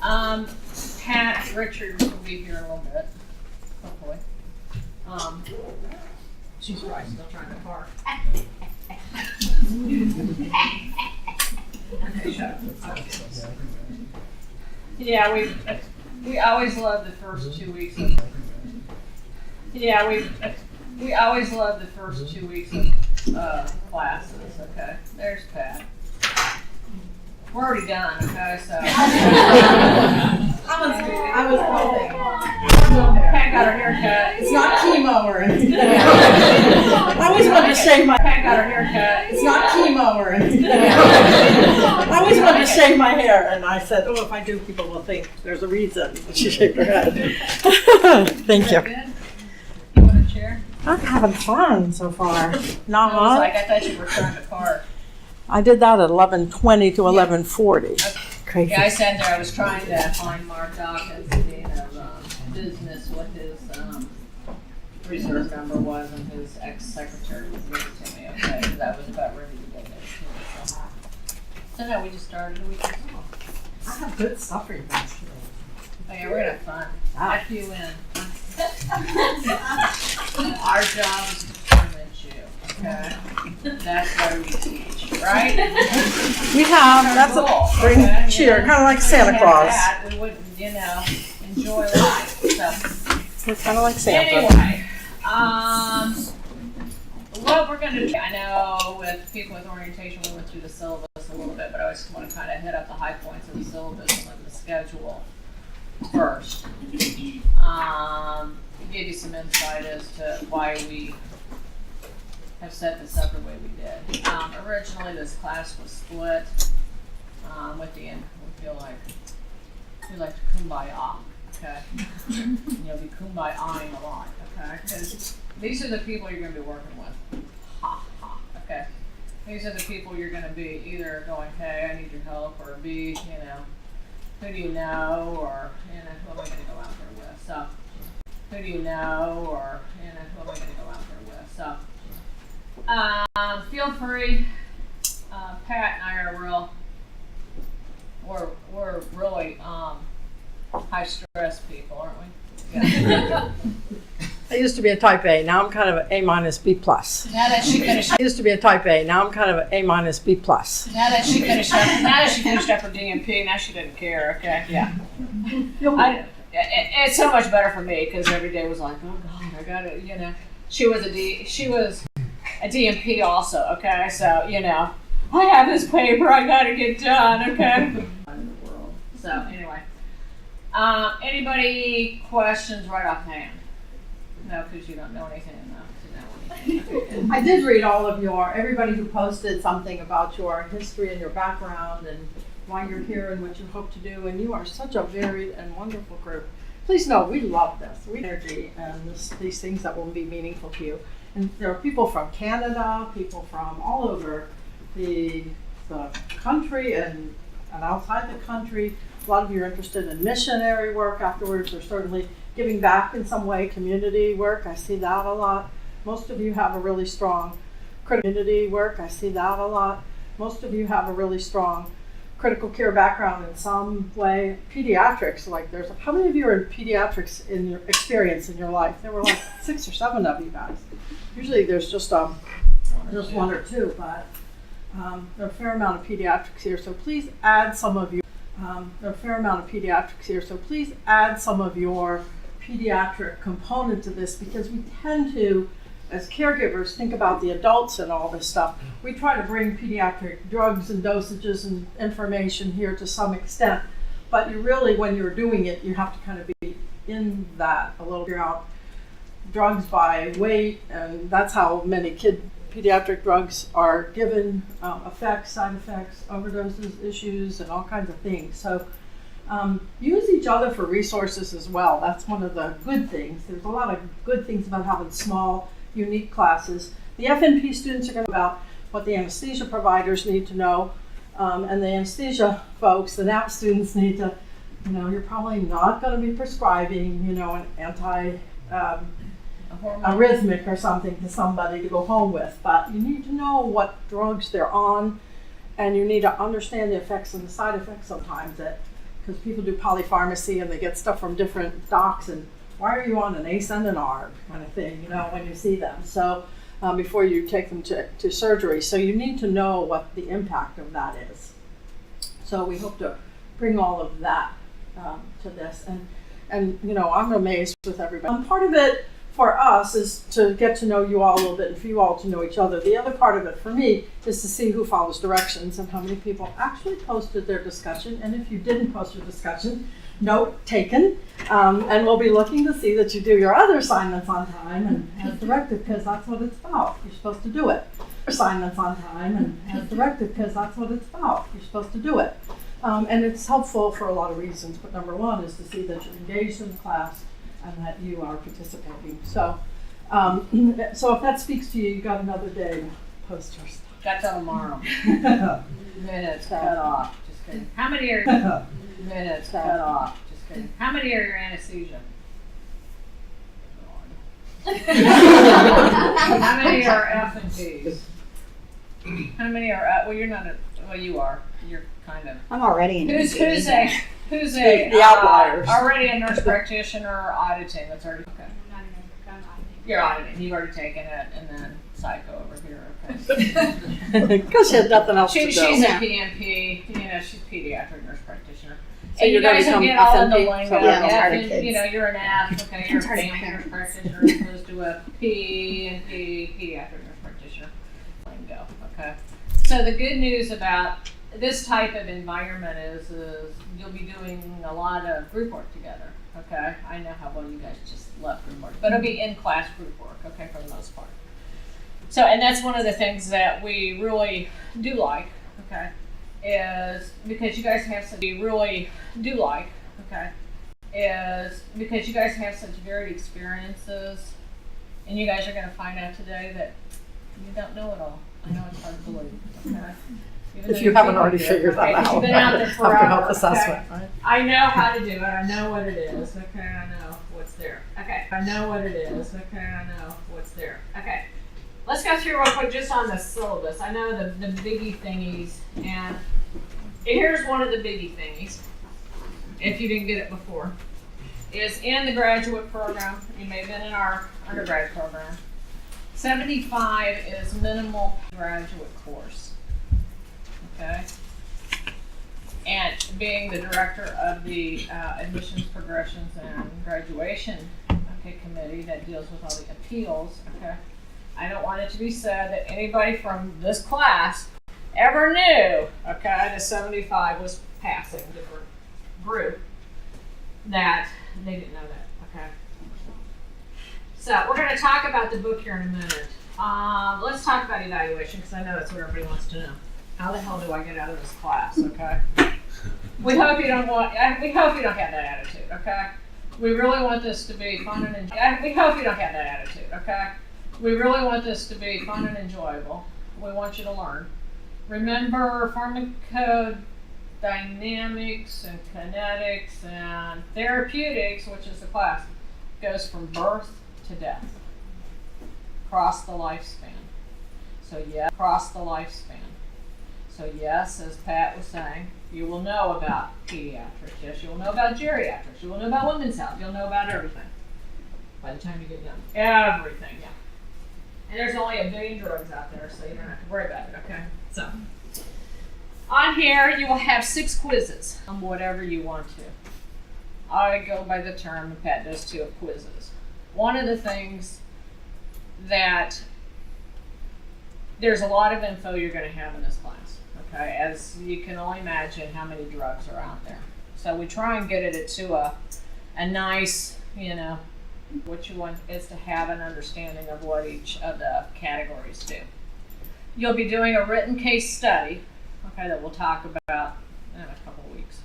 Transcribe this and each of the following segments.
Pat Richards will be here in a little bit, hopefully. She's right, still trying to park. Okay, shut up. Yeah, we always love the first 2 weeks of. Yeah, we always love the first 2 weeks of classes. Okay, there's Pat. We're already done. Okay, so. I was hoping. Pat got her haircut. It's not chemo or anything. I always wanted to shave my. Pat got her haircut. It's not chemo or anything. I always wanted to shave my hair, and I said, "Oh, if I do, people will think there's a reason." She shook her head. Thank you. Good? You want a chair? I'm having fun so far. Not I was like, much. I thought you were trying to park. I did that at 11:20 to 11:40. Crazy. Yeah, I sat there. I was trying to find Mark Dawkins' business, what his reserve number was, and his ex-secretary was giving it to me. Okay, because I was about ready to get it. So no, we just started a week ago. I have good stuff for you guys today. Oh yeah, we're gonna have fun. Add you in. Our job is to torment you. Okay, that's why we teach, right? We have. That's a bring cheer, kind of like Santa Claus. We wouldn't, enjoy life. So. We're kind of like Santa. Anyway, what we're going to do, I know with people with orientation, we went through the syllabus a little bit, but I just want to kind of hit up the high points of the syllabus and then the schedule first. Give you some insight as to why we have set this up the way we did. Originally, this class was split with the end. We like to kumbaya. Okay, be kumbaya-ing a lot, okay? Because these are the people you're going to be working with. Ha, ha, okay? These are the people you're going to be either going, hey, I need your help, or B, who do you know, or, who am I going to go out there with? So, who do you know, or, who am I going to go out there with? So, feel free. Pat and I are we're really, high stress people, aren't we? Yeah. I used to be a type A. Now I'm kind of an A minus B plus. Now that she finished, I used to be a type A. Now I'm kind of an A minus B plus. Now that she finished up her DMP, now she doesn't care. Okay. Yeah. It's so much better for me because every day was like, oh God, I gotta, She was a DMP also. Okay, so I have this paper I gotta get done. Okay. So anyway. Anybody questions right offhand? No, because you don't know anything enough to know anything. I did read all of everybody who posted something about your history and your background and why you're here and what you hope to do, and you are such a varied and wonderful group. Please know we love this. We energy and these things that will be meaningful to you. And there are people from Canada, people from all over the country and outside the country. A lot of you are interested in missionary work afterwards, or certainly giving back in some way, community work. I see that a lot. Most of you have a really strong community work. I see that a lot. Most of you have a really strong critical care background in some way. Pediatrics, how many of you are in pediatrics in your experience in your life? There were like 6 or 7 of you guys. Usually there's just one or two, but there are a fair amount of pediatrics here, so please add some of you. There are a fair amount of pediatrics here, so please add some of your pediatric component to this, because we tend to, as caregivers, think about the adults and all this stuff. We try to bring pediatric drugs and dosages and information here to some extent, but you really, when you're doing it, you have to kind of be in that a little, figure out drugs by weight, and that's how many pediatric drugs are given, effects, side effects, overdoses, issues, and all kinds of things. So use each other for resources as well. That's one of the good things. There's a lot of good things about having small, unique classes. The FNP students are going to know about what the anesthesia providers need to know, and the anesthesia folks, the NAP students need to, you're probably not going to be prescribing, an arrhythmic or something to somebody to go home with, but you need to know what drugs they're on, and you need to understand the effects and the side effects sometimes that because people do polypharmacy and they get stuff from different docs, and why are you on an ACE and an ARB kind of thing, you know, when you see them. So before you take them to surgery. So you need to know what the impact of that is. So we hope to bring all of that to this. And you know, I'm amazed with everybody. Part of it for us is to get to know you all a little bit and for you all to know each other. The other part of it for me is to see who follows directions and how many people actually posted their discussion. And if you didn't post your discussion, note taken. And we'll be looking to see that you do your other assignments on time and as directed, because that's what it's about. You're supposed to do it. Assignments on time and as directed, because that's what it's about. You're supposed to do it. And it's helpful for a lot of reasons, but number one is to see that you're engaged in the class and that you are participating. So, so if that speaks to you, you got another day to post your stuff. Got till tomorrow. Minutes cut off. Just kidding. How many are minutes cut off? Just kidding. How many are your anesthesia? How many are F and T's? How many are well? You're not a well. You are. You're kind of. I'm already in. Who's the outliers? Already a nurse practitioner auditing. That's already okay. You're auditing. You've already taken it, and then psycho over here. Okay. Because she has nothing else to do. She's a PNP. You know, she's a pediatric nurse practitioner. So and you guys will get all in the lingo. FNP. You know, you're an F. Okay, you're a family nurse practitioner as opposed to a PNP, pediatric nurse practitioner. Lingo. Okay. So the good news about this type of environment is you'll be doing a lot of group work together, okay? I know how well you guys just love group work, but it'll be in-class group work, okay, for the most part. So, and that's one of the things that we really do like, okay, is because you guys have such varied experiences, and you guys are going to find out today that you don't know it all. I know it's hard to believe, okay? If you haven't already figured that out. You've been out there forever. After health assessment, okay? right? I know how to do it. I know what it is. Okay, I know what's there. Okay, I know what it is. Okay, I know what's there. Okay, let's go through real quick just on the syllabus. I know the biggie thingies, and here's one of the biggie thingies. If you didn't get it before, is in the graduate program. You may have been in our undergrad program. 75 is minimal graduate course. Okay. And being the director of the admissions, progressions, and graduation committee that deals with all the appeals, okay, I don't want it to be said that anybody from this class ever knew, okay, the 75 was passing different group, that they didn't know that, okay. So we're going to talk about the book here in a minute. Let's talk about evaluation, because I know that's what everybody wants to know. How the hell do I get out of this class, okay? We hope you don't have that attitude, okay? We really want this to be fun and we hope you don't have that attitude, okay? We really want this to be fun and enjoyable. We want you to learn. Remember pharmacodynamics and kinetics and therapeutics, which is the class, goes from birth to death. Across the lifespan. So yeah, across the lifespan. So yes, as Pat was saying, you will know about pediatrics. Yes, you will know about geriatrics. You will know about women's health. You'll know about everything by the time you get done. Everything, yeah. And there's only 1 billion drugs out there, so you don't have to worry about it, okay? So, on here, you will have 6 quizzes on whatever you want to. I go by the term, and Pat does too, of quizzes. One of the things that there's a lot of info you're going to have in this class. Okay, as you can only imagine how many drugs are out there. So we try and get it to a nice, you know, what you want is to have an understanding of what each of the categories do. You'll be doing a written case study, okay, that we'll talk about in a couple of weeks.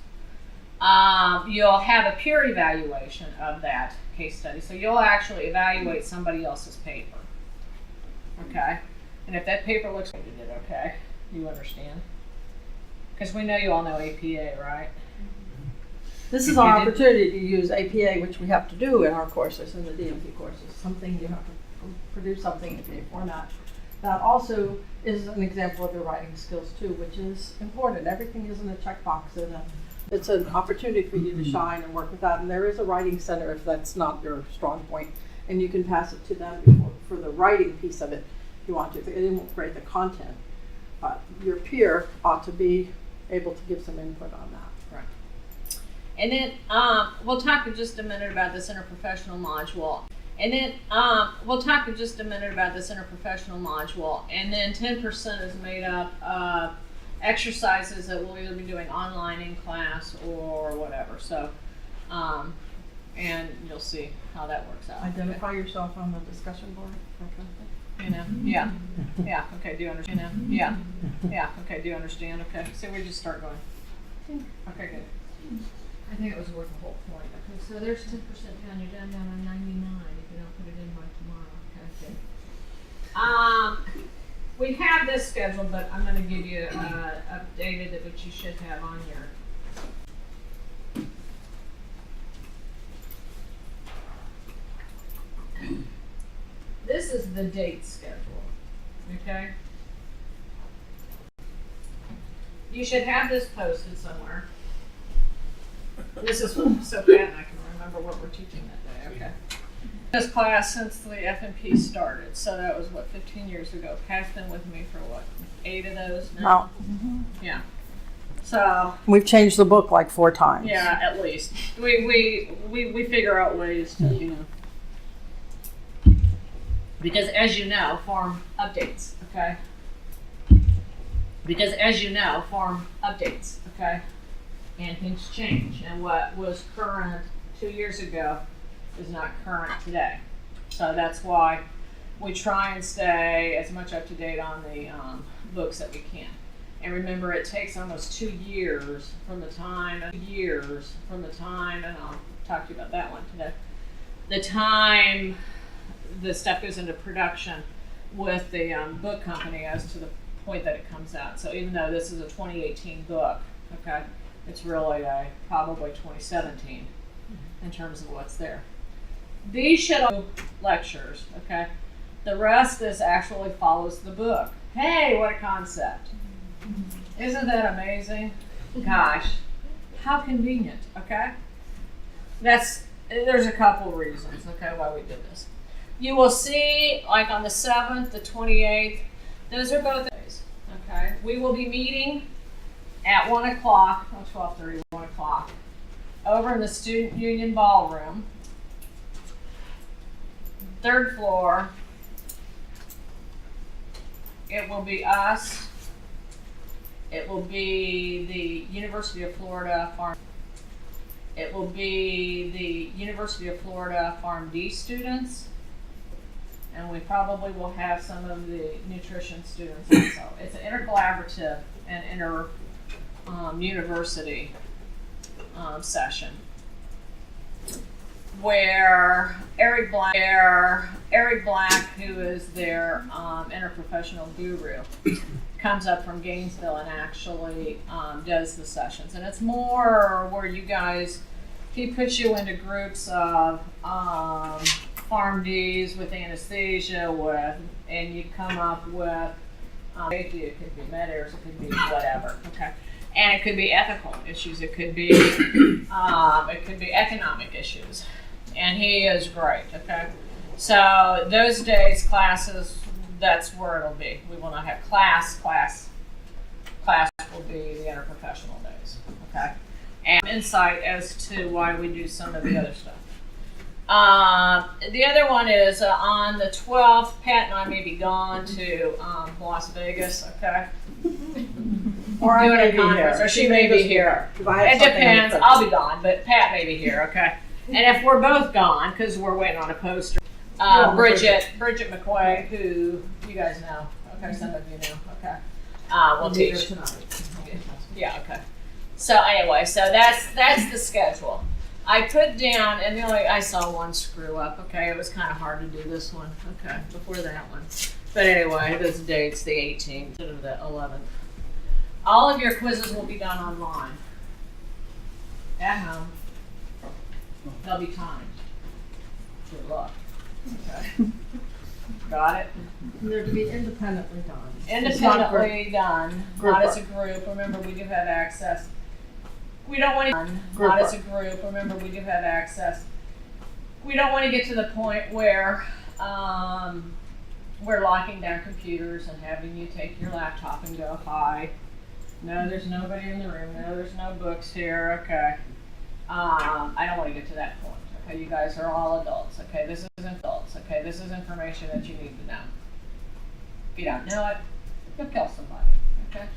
You'll have a peer evaluation of that case study. So you'll actually evaluate somebody else's paper, okay? And if that paper looks like you did okay, you understand? Because we know you all know APA, right? This is our opportunity to use APA, which we have to do in our courses, in the DMP courses. Something you have to produce something in APA format. That also is an example of your writing skills too, which is important. Everything isn't a checkbox in it's an opportunity for you to shine and work with that. And there is a writing center if that's not your strong point, and you can pass it to them before, for the writing piece of it if you want to. They won't write the content, but your peer ought to be able to give some input on that. Right. And then we'll talk in just a minute about this interprofessional module. And then we'll talk in just a minute about this interprofessional module. And then 10% is made up of exercises that we'll either be doing online in class or whatever. So, and you'll see how that works out. Identify yourself on the discussion board. You know, yeah, yeah, okay, do you understand? You know, yeah, yeah, okay, do you understand? Okay, so we just start going. Okay, good. I think it was worth the whole point. Okay, so there's 10% down, you're down on 99 if you don't put it in by tomorrow. Okay, good. We have this scheduled, but I'm going to give you updated that which you should have on your. This is the date schedule, okay? You should have this posted somewhere. This is so Pat and I can remember what we're teaching that day, okay? This class since the F&P started, so that was what, 15 years ago. Pat's been with me for what, 8 of those now? Yeah. So We've changed the book like 4 times. yeah, at least. We figure out ways to, you know. Because as you know, form updates, okay? Because as you know, form updates, okay? And things change. And what was current 2 years ago is not current today. So that's why we try and stay as much up to date on the books that we can. And remember, it takes almost 2 years from the time, and I'll talk to you about that one today, the time the stuff goes into production with the book company as to the point that it comes out. So even though this is a 2018 book, okay, it's really probably 2017 in terms of what's there. These should all be lectures, okay? The rest is actually follows the book. Hey, what a concept. Isn't that amazing? Gosh, how convenient, okay? There's a couple reasons, okay, why we did this. You will see, like on the 7th, the 28th, those are both days, okay? We will be meeting at 1 o'clock, 12:30, 1 o'clock, over in the Student Union Ballroom, 3rd floor. It will be us. It will be the University of Florida Farm. It will be the University of Florida PharmD students. And we probably will have some of the nutrition students also. It's an intercollaborative and university session where Eric Black, who is their interprofessional guru, comes up from Gainesville and actually does the sessions. And it's more where you guys, he puts you into groups of PharmDs with anesthesia and you come up with safety. It could be med airs, it could be whatever, okay? And it could be ethical issues, it could be economic issues. And he is great, okay? So those days, classes, that's where it'll be. We will not have class will be the interprofessional days, okay? And insight as to why we do some of the other stuff. The other one is on the 12th, Pat and I may be gone to Las Vegas, okay? Or I Doing may a be conference, here. or she may be here. It depends. I'll be gone, but Pat may be here, okay? And if we're both gone, because we're waiting on a poster, Bridget McQuay, who you guys know, okay, some of you know, okay, will teach. Yeah, okay. So anyway, so that's the schedule. I put down, and I saw one screw up, okay? It was kind of hard to do this one, okay, before that one. But anyway, those dates, the 18th instead of the 11th. All of your quizzes will be done online. At home. They'll be timed. Good luck. Okay. Got it? They're to be independently done. Independently done, not as a group. Remember, we do have access we don't want to, not as a group, remember we do have access. We don't want to get to the point where we're locking down computers and having you take your laptop and go, hi, no, there's nobody in the room, no, there's no books here, okay. I don't want to get to that point, okay, you guys are all adults, okay, this is adults, okay, this is information that you need to know. If you don't know it, you'll kill somebody, okay?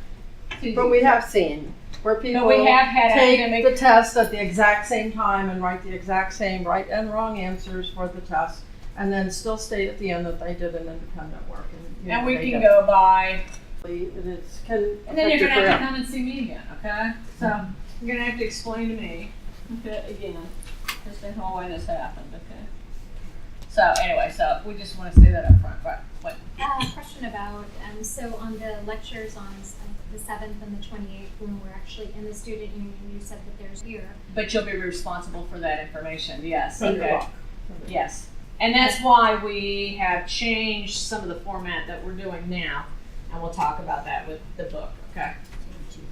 It's easy. But we have seen where people we have had take academic- the test at the exact same time and write the exact same right and wrong answers for the test, and then still state at the end that they did an independent work. And we can go by, and and then you're gonna have to come and see me again, okay? So, you're gonna have to explain to me, okay, again, just the whole way this happened, okay? So, anyway, so we just wanna say that up front, but what? Question about, so on the lectures on the 7th and the 28th, when we're actually in the student union, you said that there's here. But you'll be responsible for that information, yes, From your okay. book. Yes, and that's why we have changed some of the format that we're doing now, and we'll talk about that with the book, okay?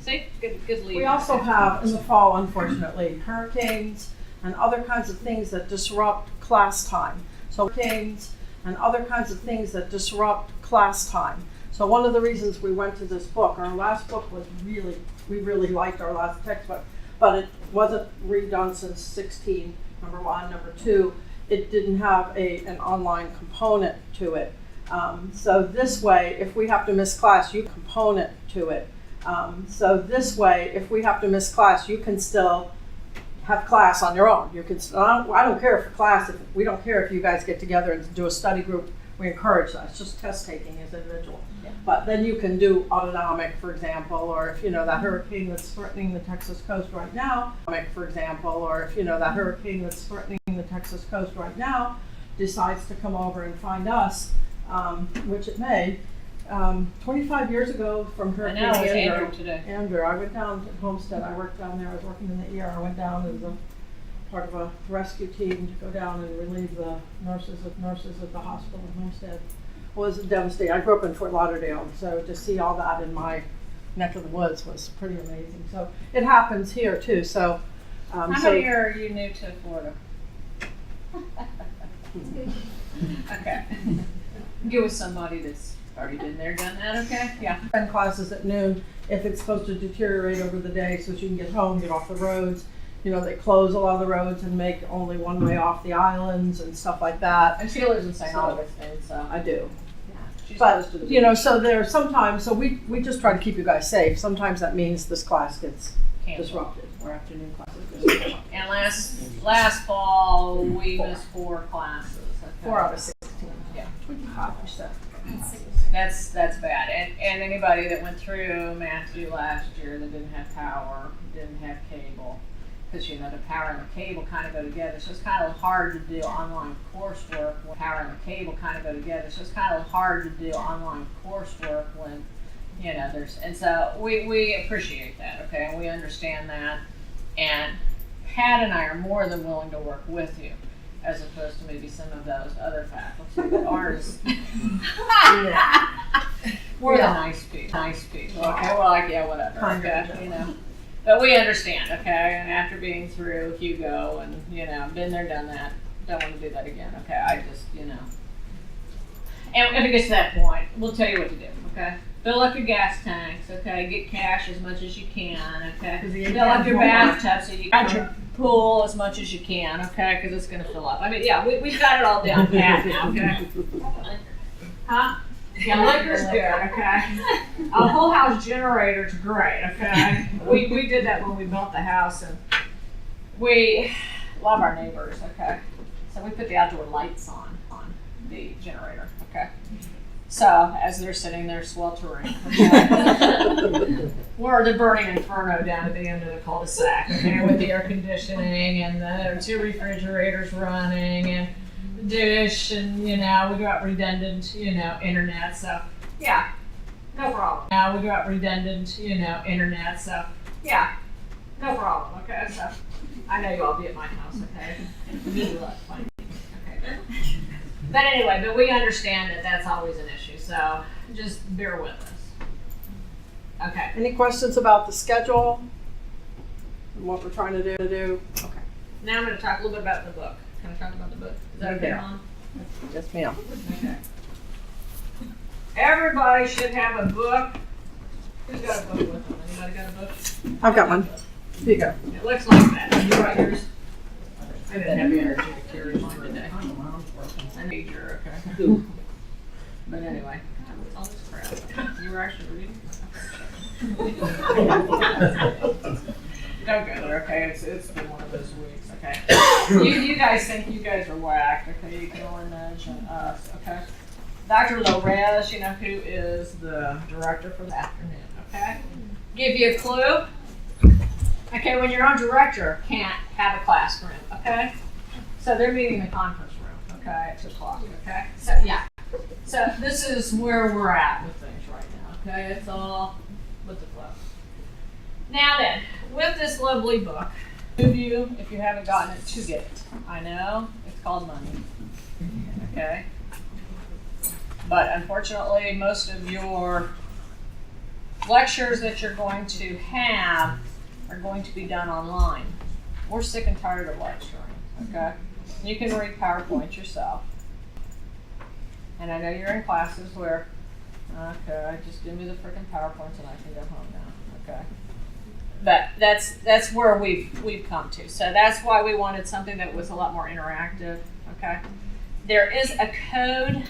See, good lead. We also have in the fall, unfortunately, hurricanes and other kinds of things that disrupt class time. So hurricanes and other kinds of things that disrupt class time. So one of the reasons we went to this book, our last book was we really liked our last textbook, but it wasn't redone since 16, number one. Number two, it didn't have an online component to it. So this way, if we have to miss class, you component to it. So this way, if we have to miss class, you can still have class on your own. You can. I don't care if class. We don't care if you guys get together and do a study group. We encourage that. It's just test taking as individual. Yeah. But then you can do autonomic, for example, or if you know that hurricane that's threatening the Texas coast right now, for example, or if you know that hurricane that's threatening the Texas coast right now decides to come over and find us, which it may. 25 years ago from Hurricane I know, it was Andrew. Andrew today. Andrew, I went down to Homestead. I worked down there. I was working in the ER. I went down as a part of a rescue team to go down and relieve the nurses at the hospital in Homestead. It was devastating. I grew up in Fort Lauderdale, so to see all that in my neck of the woods was pretty amazing. So it happens here too. So How many are you new to Florida? Okay. Get with somebody that's already been there, done that, okay? Yeah. And classes at noon if it's supposed to deteriorate over the day so that you can get home, get off the roads. You know, they close a lot of the roads and make only one way off the islands and stuff like that. And she lives in St. So- Augustine, so. I do. Yeah. She's But, close to the you know, so there's sometimes, so we just try to keep you guys safe. Sometimes that means this class gets Canceled. disrupted, or afternoon classes get disrupted. And last fall, we missed 4 classes. Okay. 4 out of 16. Yeah. 25%. That's bad. And anybody that went through Matthew last year that didn't have power, didn't have cable, because you know the power and the cable kind of go together. So it's kind of hard to do online coursework when power and the cable kind of go together. So it's kind of hard to do online coursework when you know there's. And so we appreciate that, okay, and we understand that. And Pat and I are more than willing to work with you, as opposed to maybe some of those other faculty that aren't as. We're the nice people. Okay, well, like, yeah, whatever. Kind of, Okay, you know. But we understand, okay, and after being through Hugo and, you know, been there, done that, don't want to do that again, okay, I just, you know. And if it gets to that point, we'll tell you what to do, okay? Fill up your gas tanks, okay, get cash as much as you can, okay? 'Cause the Fill up your ATMs won't bathtub so you got your pool as much as you can, okay, because it's gonna fill up. I mean, yeah, we've got it all down pat now, okay? Huh? Yeah, liquor's good, okay? A whole house generator's great, okay? We did that when we built the house, and we love our neighbors, okay? So we put the outdoor lights on the generator, okay? So as they're sitting there sweltering, okay? Or the burning inferno down at the end of the cul-de-sac, okay? With the air conditioning and the 2 refrigerators running and dish, and you know we got redundant, you know, internet. So yeah, no problem. Now we got redundant, you know, internet. So yeah, no problem. Okay, so I know you all be at my house. Okay, good luck finding me. Okay, but anyway, but we understand that that's always an issue. So just bear with us. Okay. Any questions about the schedule? and what we're trying to do. Okay. Now I'm going to talk a little bit about the book. Can I talk about the book? Is that okay, Yeah. Mom? Yes, ma'am. Okay. Everybody should have a book. Who's got a book with them? Anybody got a book? I've got one. Here you go. It looks like that. Did you write yours? I didn't have the energy to carry mine today. I need your, okay. But anyway, God, what's all this crap? You were actually reading? Don't go there, okay? It's been one of those weeks, okay? You guys think you guys are whacked, okay? You can only imagine us, okay? Dr. Lorez, you know, who is the director for the afternoon, okay? Give you a clue. Okay, when you're on director, can't have a classroom, okay? So they're meeting in the conference room, okay, at 2 o'clock, okay? So, yeah. So this is where we're at with things right now, okay? It's all with the flow. Now then, with this lovely book, of you, if you haven't gotten it, to get it. I know, it's called money, okay? But unfortunately, most of your lectures that you're going to have are going to be done online. We're sick and tired of lecturing, okay? You can read PowerPoint yourself. And I know you're in classes where, okay, just give me the freaking PowerPoints and I can go home now, okay? But that's where we've come to. So that's why we wanted something that was a lot more interactive, okay? There is a code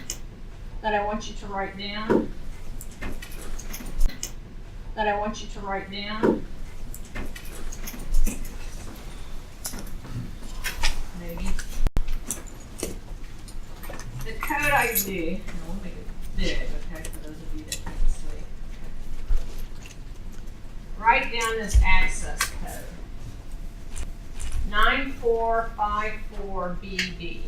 that I want you to write down. Maybe. The code ID, we'll make it big, okay, for those of you that can't see. Write down this access code. 9454BB.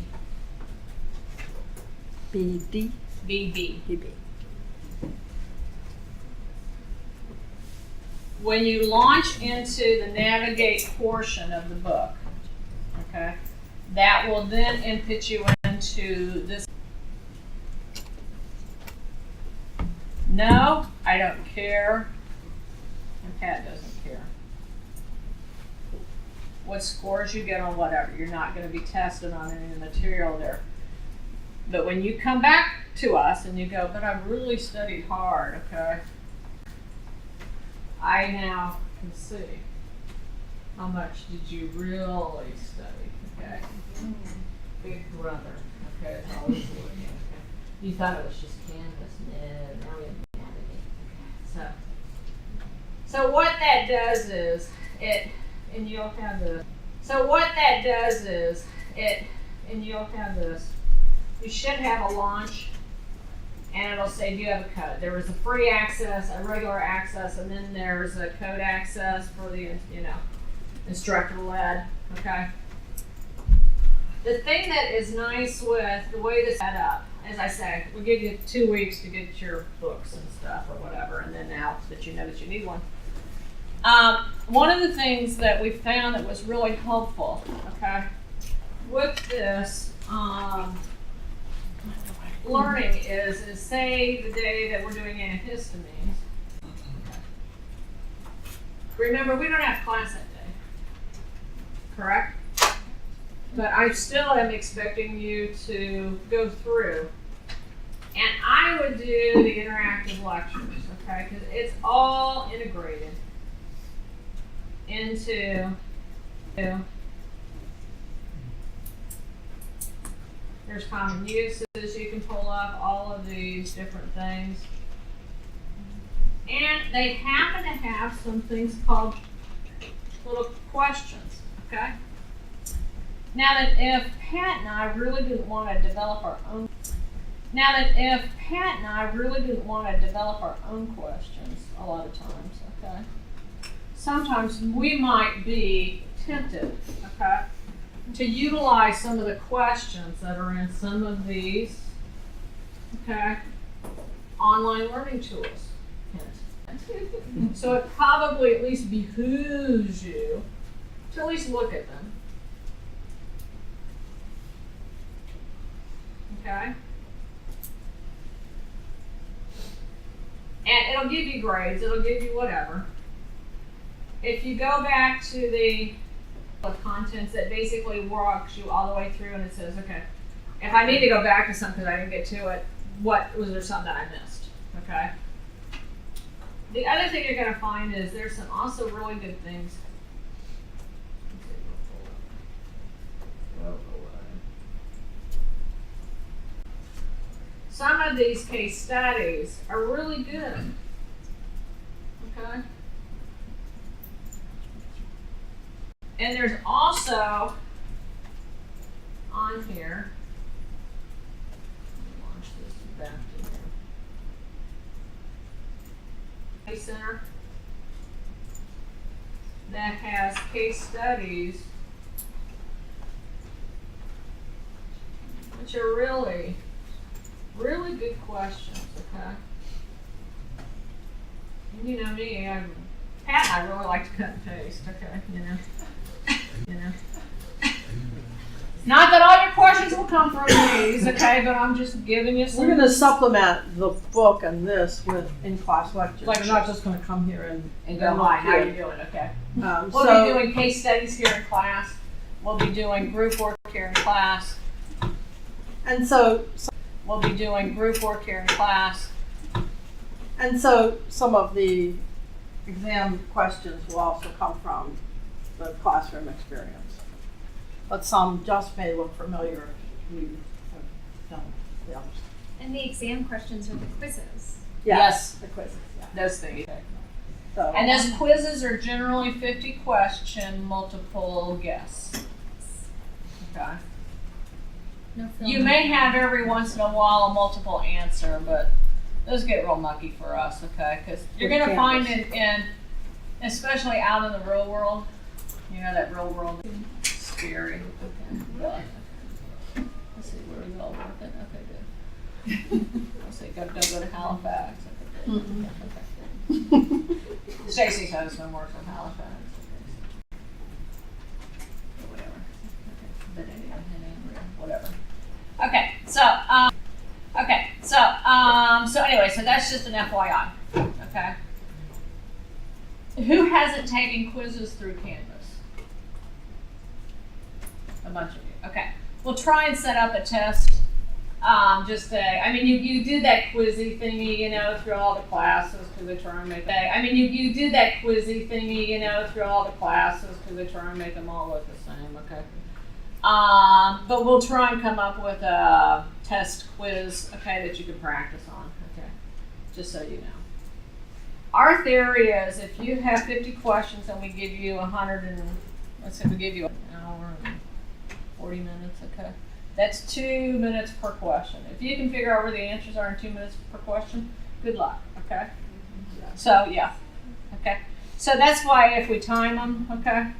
BD. BB. BB. When you launch into the navigate portion of the book, okay, that will then input you into this. No, I don't care. And Pat doesn't care. What scores you get on whatever. You're not going to be tested on any of the material there. But when you come back to us and you go, but I've really studied hard, okay? I now can see how much did you really study, okay? Big brother, okay, it's always looking, okay? You thought it was just canvas, no, now we have navigate, okay? So what that does is, and you'll have this, you should have a launch, and it'll say, do you have a code? There was a free access, a regular access, and then there's a code access for the, instructor-led, okay? The thing that is nice with the way this is set up, as I say, we'll give you 2 weeks to get your books and stuff or whatever, and then now that you know that you need one. One of the things that we found that was really helpful, okay, with this, learning is say the day that we're doing antihistamines. Remember, we don't have class that day, correct? But I still am expecting you to go through. And I would do the interactive lectures, okay? Because it's all integrated into there's common uses, you can pull up all of these different things. And they happen to have some things called little questions, okay? Now that if Pat and I really didn't want to develop our own questions a lot of times, okay? Sometimes we might be tempted, okay, to utilize some of the questions that are in some of these, okay, online learning tools. So it probably at least behooves you to at least look at them. Okay? And it'll give you grades, it'll give you whatever. if you go back to the contents, that basically walks you all the way through, and it says, okay, if I need to go back to something I didn't get to it, what was there something that I missed? Okay. The other thing you're going to find is there's some also really good things. Some of these case studies are really good. Okay. And there's also on here, let me launch this back to here. Case Center that has case studies which are really, really good questions, okay? And you know me, Pat and I really like to cut and paste, okay, you know. Not that all your questions will come from these, okay, but I'm just giving you some. We're gonna supplement the book and this with in-class lectures. Like, we're not just gonna come here and go, hi, how you doing, okay? We'll be doing case studies here in class. We'll be doing group work here in class. And so we'll be doing group work here in class. And so some of the exam questions will also come from the classroom experience. But some just may look familiar if you have done the others. And the exam questions are the quizzes. Yes. The quizzes, yeah. Those things. So, And those quizzes are generally 50 question, multiple guess. Okay. No film. You may have every once in a while a multiple answer, but those get real mucky for us, okay? Because you're going to find in, especially out in the real world, you know, that real world is scary. Okay. But, let's see, where we go with it. Okay, good. Let's see, go to Halifax. Okay, good. Okay. Stacy's husband works in Halifax. Okay. Whatever. Okay. But anyway, whatever. Okay, so anyway, so that's just an FYI, okay? Who hasn't taken quizzes through Canvas? A bunch of you, okay. We'll try and set up a test, you do that quizzy thingy, you know, through all the classes, because they try and make you do that quizzy thingy, you know, through all the classes, because they try and make them all look the same, okay? But we'll try and come up with a test quiz, okay, that you can practice on, okay, just so you know. Our theory is if you have 50 questions and we give you 100 and, let's say we give you an hour and 40 minutes, okay, that's 2 minutes per question. If you can figure out where the answers are in 2 minutes per question, good luck, okay? So, yeah, okay. So that's why if we time them, okay,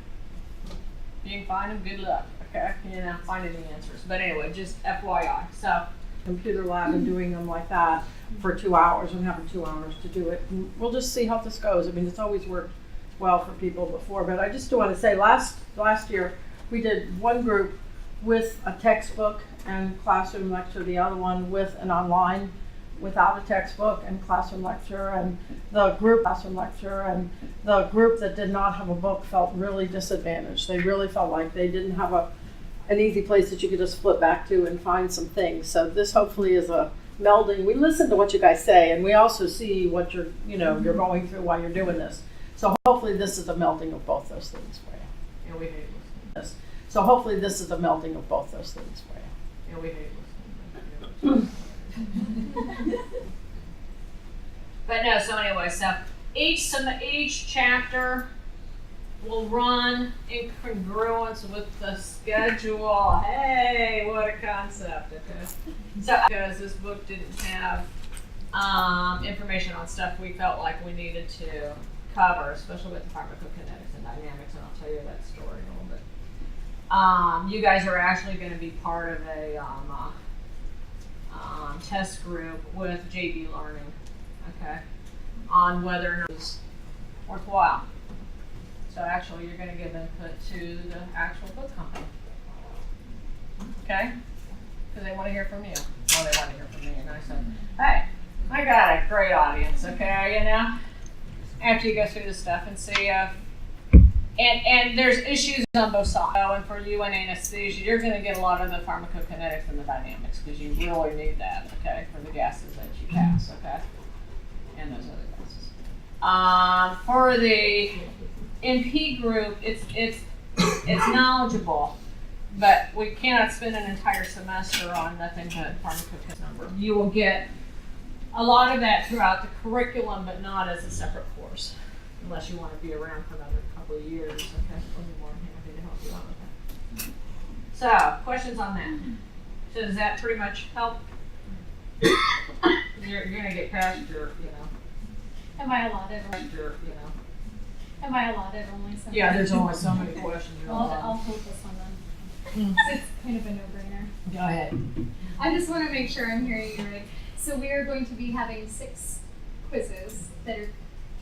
if you can find them, good luck. Okay, you know, finding the answers. But anyway, just FYI. So, computer lab and doing them like that for 2 hours and having 2 hours to do it. And we'll just see how this goes. I mean, it's always worked well for people before, but I just do want to say last year we did one group with a textbook and classroom lecture, the other one with an online without a textbook and classroom lecture, and the group classroom lecture, and the group that did not have a book felt really disadvantaged. They really felt like they didn't have an easy place that you could just flip back to and find some things. So this hopefully is a melding. We listen to what you guys say, and we also see what you're going through while you're doing this. So hopefully this is a melding of both those things for you. and we hate listening. So hopefully this is a melding of both those things for you. And we hate listening. But no, so anyway, so each chapter will run in congruence with the schedule. Hey, what a concept, okay? So, because this book didn't have information on stuff we felt like we needed to cover, especially with the pharmacokinetics and dynamics, and I'll tell you that story in a little bit. You guys are actually going to be part of a test group with JB Learning, okay, on whether or not it's worthwhile. So actually, you're going to give input to the actual book company, okay? Because they want to hear from you. Well, they want to hear from me, and I said, hey, I got a great audience, okay, you know? After you go through this stuff and see if And there's issues on both sides. And for you in anesthesia, you're going to get a lot of the pharmacokinetics and the dynamics because you really need that, okay, for the gases that you pass, okay, and those other gases. For the NP group, it's knowledgeable, but we cannot spend an entire semester on nothing but pharmacokinetics number. You will get a lot of that throughout the curriculum, but not as a separate course, unless you want to be around for another couple of years. Okay, we'll be more than happy to help you out with that. So, questions on that? So does that pretty much help? You're gonna get past your, Am I allotted? Am I allotted only so? Yeah, there's only so many questions. I'll focus on them. It's kind of a no-brainer. Go ahead. I just want to make sure I'm hearing you right. So we are going to be having 6 quizzes that are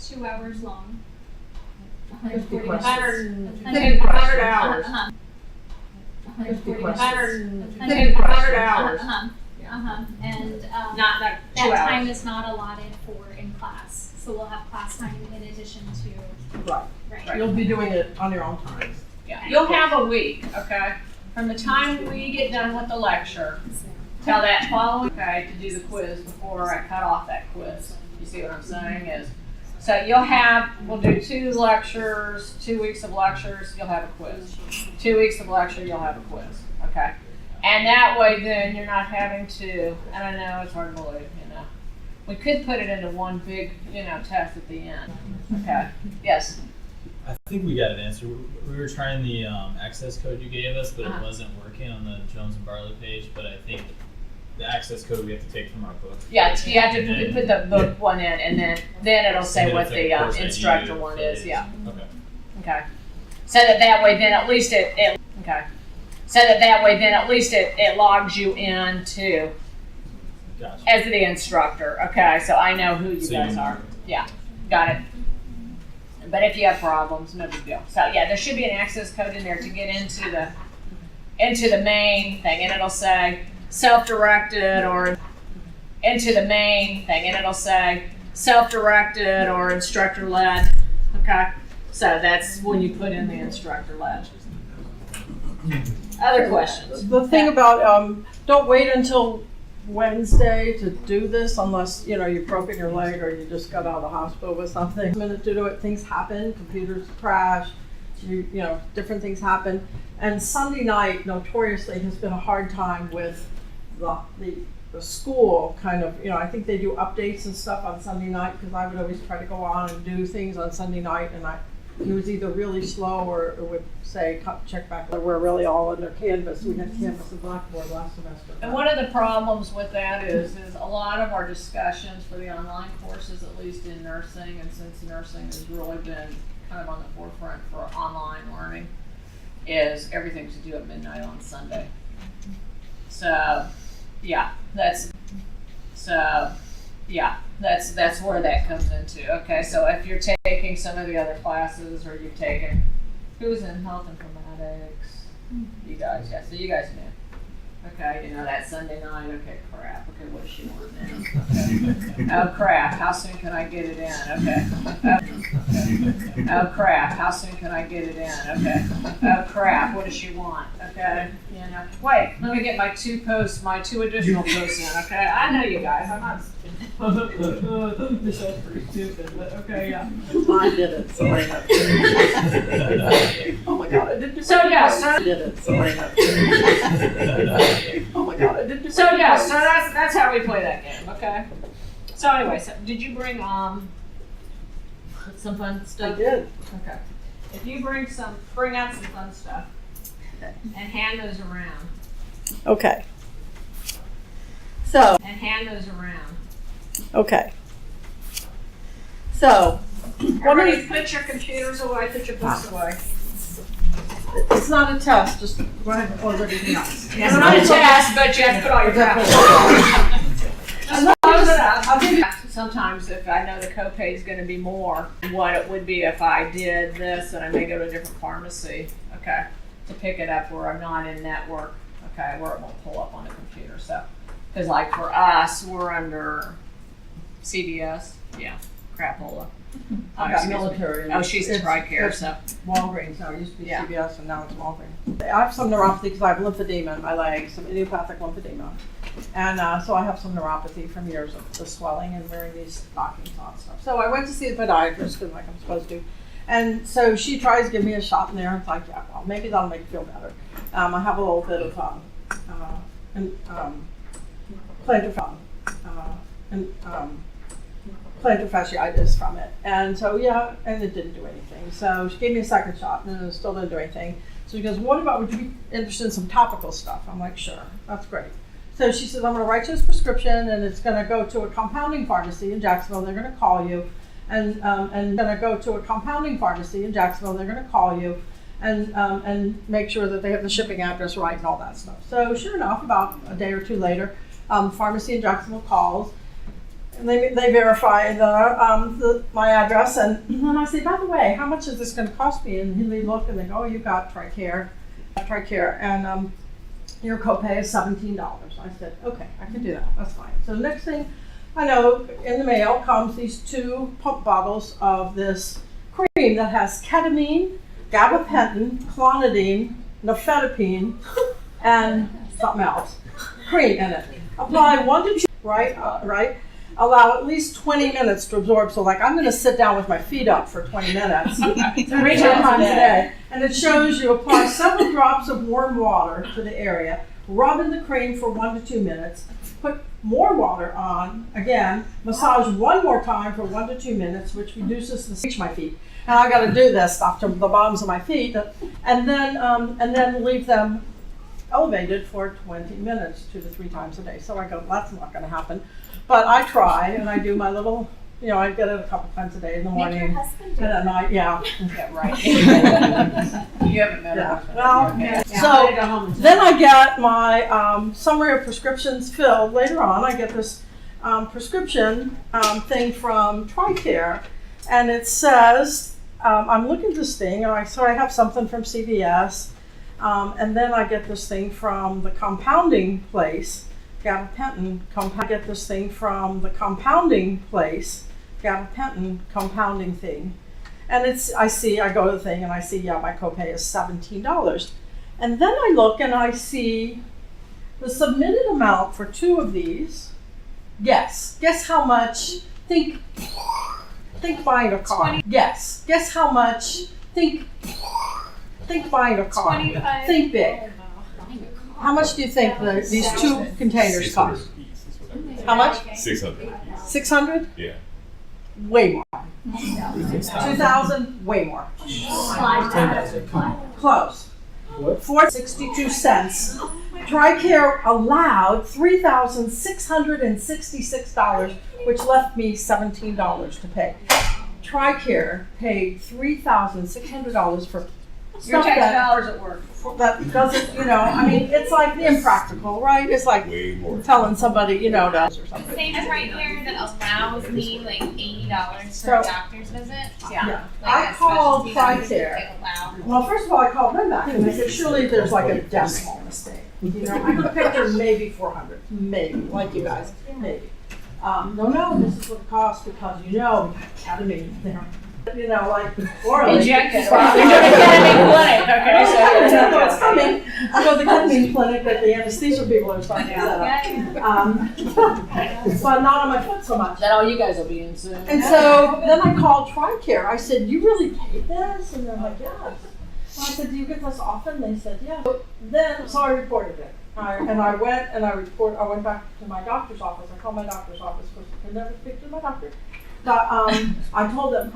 2 hours long. 140 questions. 100 hours. 140 100 hours. And Not 2 that hours. time is not allotted for in class. So we'll have class time in addition to Right. You'll be doing it on your own time. Yeah, you'll have a week, okay? From the time we get done with the lecture till that following, okay, to do the quiz before I cut off that quiz. You see what I'm saying is, so we'll do 2 lectures, 2 weeks of lectures, you'll have a quiz. 2 weeks of lecture, you'll have a quiz, okay? And that way then you're not having to, and I know it's hard to believe, we could put it into one big, test at the end, okay? Yes? I think we got an answer. We were trying the access code you gave us, but Uh-huh. it wasn't working on the Jones and Barley page. But I think the access code we have to take from our book. Yeah, you have to put the book one in, and then it'll say And then what it's like the course ID instructor one is, phrase. yeah. Okay. Okay. So that way then at least it logs you in too Gotcha. as the instructor. Okay, so I know who you So guys you- are. Yeah, got it. But if you have problems, no big deal. So yeah, there should be an access code in there to get into the main thing, and it'll say self-directed or into the main thing, and it'll say self-directed or instructor-led. Okay, so that's when you put in the instructor-led. Other questions? The thing about, don't wait until Wednesday to do this unless, you've broken your leg or you just got out of the hospital with something. A minute to do it, things happen, computers crash, different things happen. And Sunday night notoriously has been a hard time with the school kind of, I think they do updates and stuff on Sunday night because I would always try to go on and do things on Sunday night, and it was either really slow or it would say, check back. We're really all under Canvas. We had Canvas and Blackboard last semester. And one of the problems with that is a lot of our discussions for the online courses, at least in nursing, and since nursing has really been kind of on the forefront for online learning, is everything to do at midnight on Sunday. So, yeah, that's where that comes into. Okay, so if you're taking some of the other classes, or you've taken, who's in health informatics? You guys, yeah, so you guys know. Okay, that Sunday night, okay, crap, okay, what does she want now? Okay. Oh crap, how soon can I get it in? Okay. Oh crap, how soon can I get it in? Okay. Oh crap, what does she want? Okay, wait, let me get my 2 additional posts in, okay? I know you guys, I'm not this is pretty stupid, but okay, yeah. I did it, so I have to. Oh my god, I did it. So yeah, so I did it, so I have to. Oh my god, I did it. So yeah, so that's how we play that game, okay? So anyway, so did you bring some fun I stuff? did. Okay. If you bring out some fun stuff and hand those around. Okay. So, And hand those around. okay. So, Everybody put your computers away, put your books away. it's not a test, just go ahead and order everything else. It's not a test, but you have to put all your crap away. Close it up. I'll give you. Sometimes if I know the copay is going to be more than what it would be if I did this, and I may go to a different pharmacy, okay, to pick it up where I'm not in network, okay, where it won't pull up on the computer. So, because like for us, we're under CVS, yeah, crapola. I've got military. Oh, she's It's- TRICARE, it's so. Walgreens now, it used to be Yeah. CVS and now it's Walgreens. I have some neuropathy because I have lymphedema in my legs, some idiopathic lymphedema. And so I have some neuropathy from years of the swelling and wearing these stockings on and stuff. So I went to see the podiatrist because like I'm supposed to. And so she tries to give me a shot in there. It's like, yeah, well, maybe that'll make it feel better. I have a little bit of plantar fasciitis from it. And so, yeah, and it didn't do anything. So she gave me a second shot and it still didn't do anything. So she goes, what about, would you be interested in some topical stuff? I'm like, sure, that's great. So she says, I'm going to write you this prescription and it's going to go to a compounding pharmacy in Jacksonville. They're going to call you and going to go to a compounding pharmacy in Jacksonville. They're going to call you and make sure that they have the shipping address right and all that stuff. So sure enough, about a day or two later, pharmacy in Jacksonville calls and they verify my address. And then I say, by the way, how much is this going to cost me? And they look and they go, oh, you got TRICARE, and your copay is $17. I said, okay, I can do that. That's fine. So the next thing I know, in the mail comes these 2 pump bottles of this cream that has ketamine, gabapentin, clonidine, nifedipine, and something else. Cream in it. Apply 1 to 2, right? Allow at least 20 minutes to absorb. So like I'm going to sit down with my feet up for 20 minutes, 3 times a day. And it shows you apply several drops of warm water to the area, rub in the cream for 1 to 2 minutes, put more water on, again, massage 1 more time for 1 to 2 minutes, which reduces the reach my feet. And I got to do this up to the bottoms of my feet, and then leave them elevated for 20 minutes 2 to 3 times a day. So I go, that's not going to happen. But I try, and I do my little, I get it a couple times a day in the morning. Make your husband do And at night, yeah. Yeah, right. You haven't met Yeah. her. Well, Yeah, so I gotta go home and then I get my summary of prescriptions filled. Later on, I get this prescription thing from TRICARE, and it says, I'm looking at this thing, and so I have something from CVS, and then I get this thing from the compounding place, gabapentin. I get this thing from the compounding place, gabapentin compounding thing. And I go to the thing and I see, yeah, my copay is $17. And then I look and I see the submitted amount for 2 of these. Guess how much, think buying a car. Guess how much, think buying a car. 25. Think big. How much do you think these 2 containers cost? How much? 600. 600? Yeah. Way more. 2,000? Way more. Close. 4.62 cents. TRICARE allowed $3,666, which left me $17 to pay. TRICARE paid $3,600 for Your stuff tax that dollars at work. doesn't, it's like the impractical, right? It's like Way more. telling somebody, to or something. Same as right here that allows me like $80 for So- a doctor's visit. Yeah. Like I a called specialty doctor, TRICARE. they allow. Well, first of all, I called them back and they said, surely there's like a decimal mistake. I could picture maybe 400, maybe, like you guys, maybe. No, this is what it costs because we got ketamine there. Like orally. Injected. Ketamine clinic, okay, so. It's coming. I go to the ketamine clinic that the anesthesia people are starting to set up. But not on my foot so much. That all you guys will be in soon. And so then I called TRICARE. I said, you really paid this? And they're like, yes. I said, do you get this often? They said, yeah. So I reported it. I went back to my doctor's office. I called my doctor's office because I could never speak to my doctor. But I told them,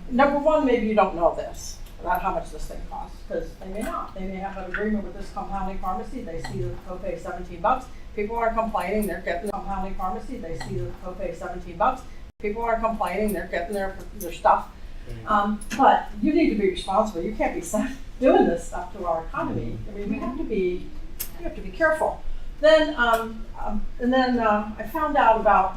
number one, maybe you don't know this, about how much this thing costs, because they may not. They may have an agreement with this compounding pharmacy. They see the copay is $17. People aren't complaining. They're getting the compounding pharmacy. They see the copay is $17. People aren't complaining. They're getting their stuff. But you need to be responsible. You can't be doing this stuff to our economy. We have to be careful. Then, I found out about.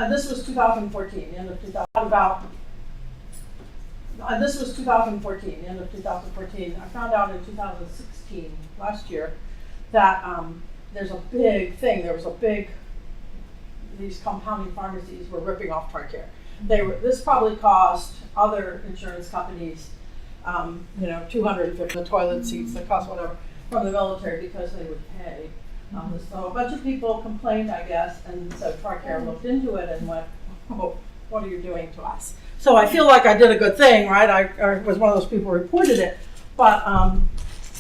This was 2014, the end of 2014, the end of 2014. I found out in 2016, last year, that there's a big thing. There was a big these compounding pharmacies were ripping off TRICARE. This probably cost other insurance companies, $250 the toilet seats that cost whatever from the military because they would pay. So a bunch of people complained, I guess, and so TRICARE looked into it and went, "Oh, what are you doing to us?" So I feel like I did a good thing, right? I was one of those people who reported it, but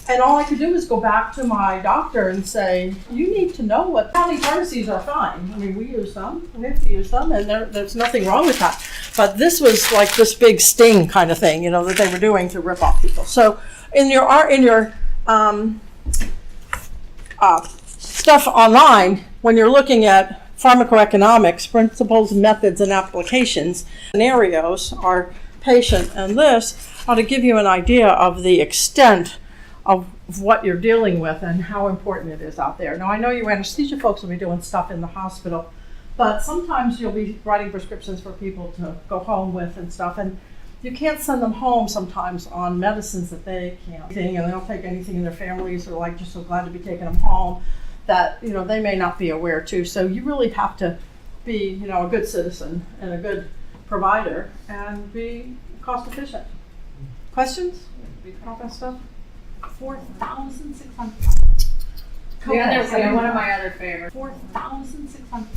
and all I could do was go back to my doctor and say, "You need to know what county pharmacies are fine. I mean, we use them, we have to use them, and there's nothing wrong with that." But this was like this big sting kind of thing, that they were doing to rip off people. So in your stuff online, when you're looking at pharmacoeconomics, principles, methods, and applications, scenarios are patient, and this ought to give you an idea of the extent of what you're dealing with and how important it is out there. Now, I know you anesthesia folks will be doing stuff in the hospital, but sometimes you'll be writing prescriptions for people to go home with and stuff, and you can't send them home sometimes on medicines that they can't take, and they don't take anything in their families, or like just so glad to be taking them home that they may not be aware too. So you really have to be a good citizen and a good provider and be cost efficient. Questions about that stuff? 4,600. One of my other favorites. 4,600.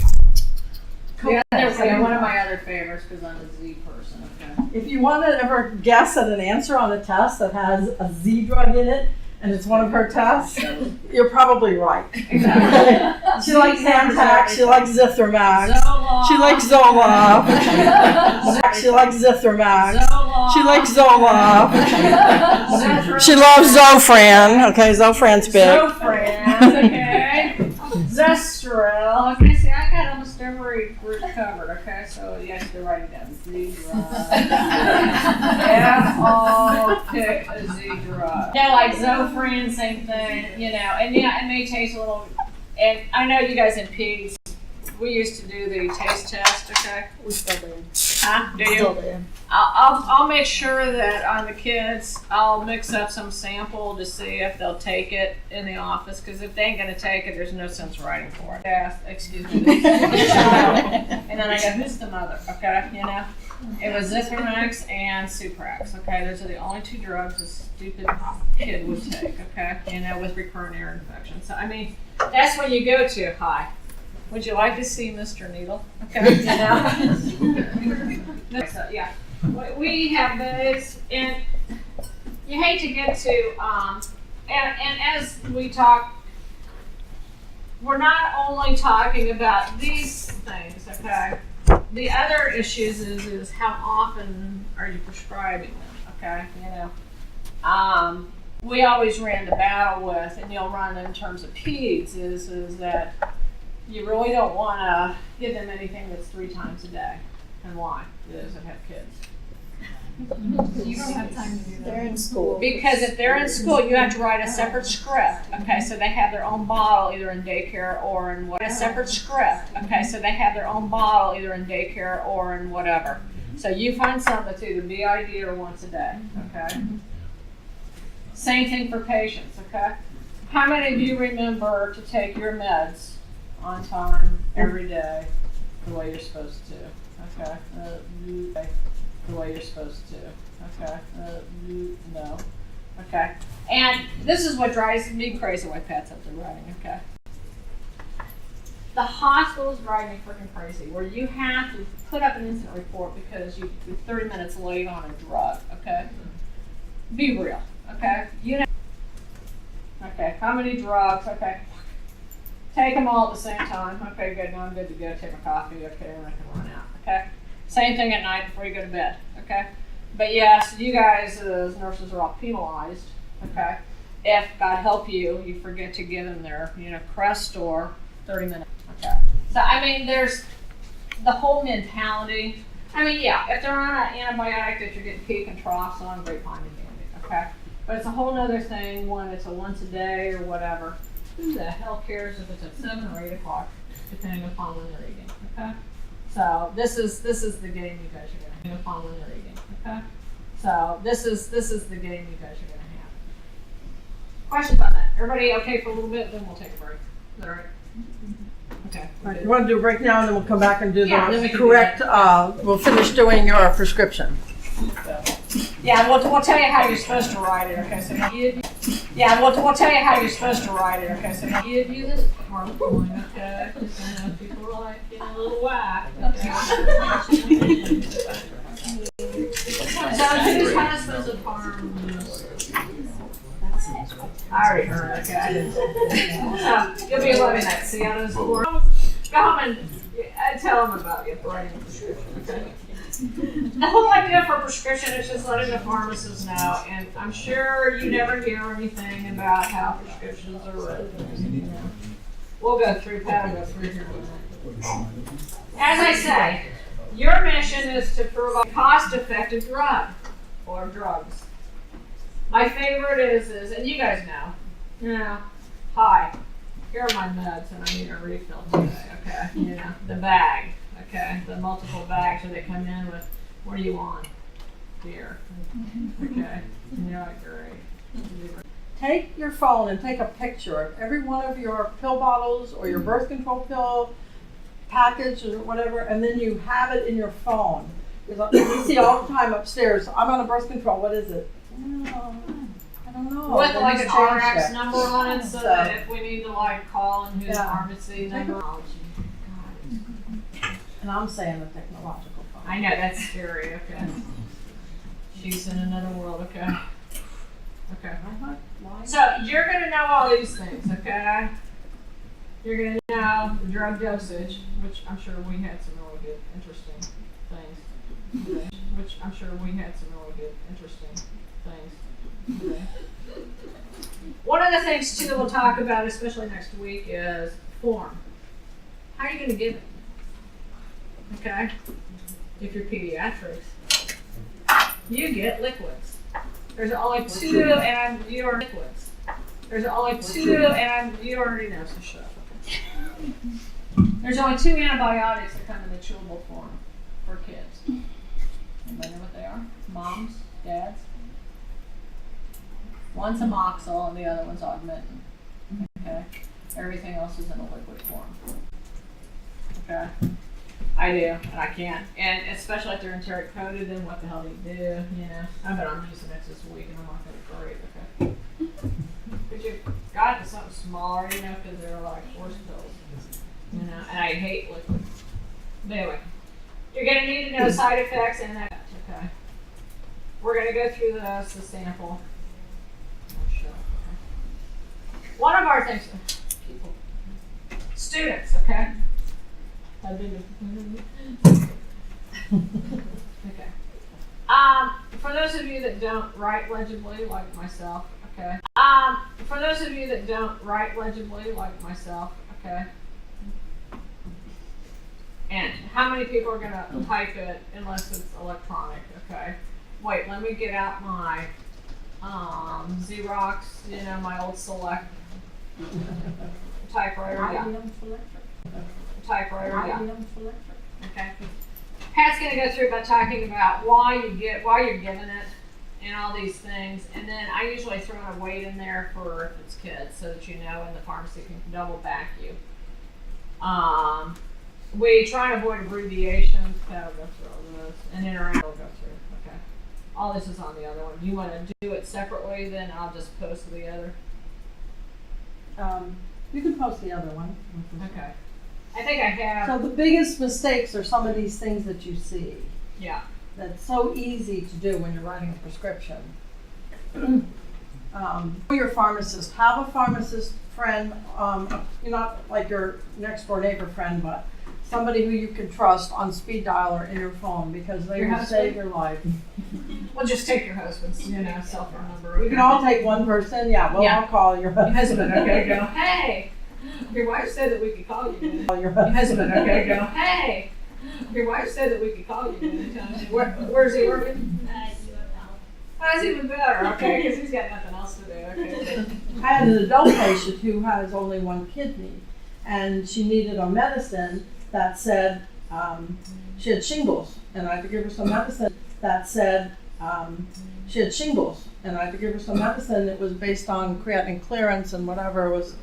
One of my other favorites because I'm a Z person. Okay. If you want to ever guess at an answer on a test that has a Z drug in it, and it's one of her tests, you're probably right. Exactly. She likes Zantac, she likes Zithromax, Zoloft. she likes Zoloft, she likes Zithromax, Zoloft. she likes Zoloft, she loves Zofran, okay, Zofran's big. Zofran, okay. Zestrel. Okay, see, I got almost every group covered, okay? So you have to write it down. Z drug. F-O, pick a Z drug. Yeah, like Zofran, same thing, and it may taste a little, and I know you guys in Peds, we used to do the taste test, okay? We still do. Huh? Do you? Still do. I'll make sure that on the kids, I'll mix up some sample to see if they'll take it in the office, because if they ain't gonna take it, there's no sense writing for it. Yeah, excuse me. And then I go, who's the mother? Okay, it was Zithromax and Suprax. Okay, those are the only two drugs a stupid kid would take. Okay, with recurrent ear infection. So I mean, that's when you go to hi. Would you like to see Mr. Needle? Okay, So yeah, we have those, and you hate to get to, and as we talk, we're not only talking about these things, okay? The other issues is how often are you prescribing them, okay? We always ran the battle with, and you'll run in terms of peds, is that you really don't want to give them anything that's 3 times a day. And why? Because I have kids. You don't have time to do that. They're in school. Because if they're in school, you have to write a separate script. Okay, so they have their own bottle either in daycare or in what? A separate script. Okay, so they have their own bottle either in daycare or in whatever. So you find something that's either BID or once a day. Okay. Same thing for patients. Okay. How many of you remember to take your meds on time every day the way you're supposed to? Okay. The way you're supposed to. Okay. No. Okay. And this is what drives me crazy why Pat's up there writing. Okay. The hospitals drive me freaking crazy where you have to put up an incident report because you're 30 minutes late on a drug. Okay. Be real. Okay. Okay. How many drugs? Okay. Take them all at the same time. Okay, good. Now I'm good to go. Take my coffee. Okay, and I can run out. Okay. Same thing at night before you go to bed. Okay. But yes, you guys as nurses are all penalized. Okay. If God help you, you forget to give them their Crest or 30 minutes. Okay. So I mean, there's the whole mentality. I mean, yeah, if they're on an antibiotic that you're getting peak and troughs on, great, fine and dandy. Okay. But it's a whole other thing when it's a once a day or whatever. Who the hell cares if it's at 7 or 8 o'clock, depending upon when they're eating, okay? So this is the game you guys are gonna have upon when they're eating, okay? So this is the game you guys are gonna have. Questions on that? Everybody okay for a little bit, then we'll take a break. Is that all right? Okay. Right, you want to do a break now, and then we'll come back and do Yeah, then we the can do correct, that. we'll finish doing your prescription. Yeah, we'll tell you how you're supposed to write it, okay? So we'll tell you how you're supposed to write it, okay? So I'll give you this PowerPoint, okay? Because I know people are like, a little whack, okay? So who's husband's a farm? I already heard, okay? You'll be loving that. See how those four? Go home and tell them about you writing a prescription, okay? The whole idea for prescription is just letting the pharmacist know, and I'm sure you never hear anything about how prescriptions are written. We'll go through, Pat will go through here. As I say, your mission is to provide a cost-effective drug or drugs. My favorite is, and you guys know, hi, here are my meds and I need a refill today, okay? The bag, okay? The multiple bags where they come in with, what do you want? Beer, okay? And you're like, great. Take your phone and take a picture of every one of your pill bottles or your birth control pill package or whatever, and then you have it in your phone. Because you see all the time upstairs, I'm on a birth control, what is it? I don't know. With They like an just changed RX it. number on it, so that if we need to like call and who's the Yeah. pharmacy number. And I'm saying the technological phone. I know, that's scary, okay. She's in another world, okay. Okay. So you're gonna know all these things, okay? You're gonna know the drug dosage, which I'm sure we had some really good, interesting things. Okay. Which I'm sure we had some really good, interesting things. Okay. One of the things too that we'll talk about, especially next week, is form. How are you gonna give it? Okay? If you're pediatrics, you get liquids. There's only two, and you are liquids. There's only two, and you already know, so shut up. There's only two antibiotics that come in the chewable form for kids. Anybody know what they are? Moms, dads. One's Amoxil and the other one's Augmentin. Okay? Everything else is in a liquid form. Okay? I do, and I can't. And especially if they're enteric coated, then what the hell do you do? I bet I'm using it this week and I'm not going to great, okay? But you've got something smaller, because they're like horse pills. And I hate liquids. But anyway, you're going to need to know side effects and that, okay? We're going to go through the sample. Oh, shut up, okay? One of our things, people, students, okay? Okay. For those of you that don't write legibly like myself, okay? For those of you that don't write legibly like myself, okay? And how many people are gonna type it unless it's electronic, okay? Wait, let me get out my Xerox, my old Select typewriter. Yeah. Typewriter, yeah. Okay. Pat's going to go through by talking about why you're giving it and all these things, and then I usually throw in a weight in there for if it's kids, so that and the pharmacy can double back you. We try and avoid abbreviations. Pat will go through all this, and interact will go through. Okay. All this is on the other one. Do you want to do it separately? Then I'll just post the other. You can post the other one. Okay. I think I have. So the biggest mistakes are some of these things that you see. Yeah. That's so easy to do when you're writing a prescription. Your pharmacist, have a pharmacist friend, not like your next door neighbor friend, but somebody who you can trust on speed dial or in your phone, because they will save your life. Well, just take your husband's, cell phone number. We can all take one person, I'll call your husband. Okay, go, hey, your wife said that we could call you. Call your Husband, okay, go, hey, your wife said that we could call you anytime. Where's he working? That's even better, okay, because he's got nothing else to do, okay. I had an adult patient who has only one kidney, and she needed a medicine that said she had shingles, and I had to give her some medicine that said she had shingles, and I had to give her some medicine that was based on creatinine clearance and whatever it was.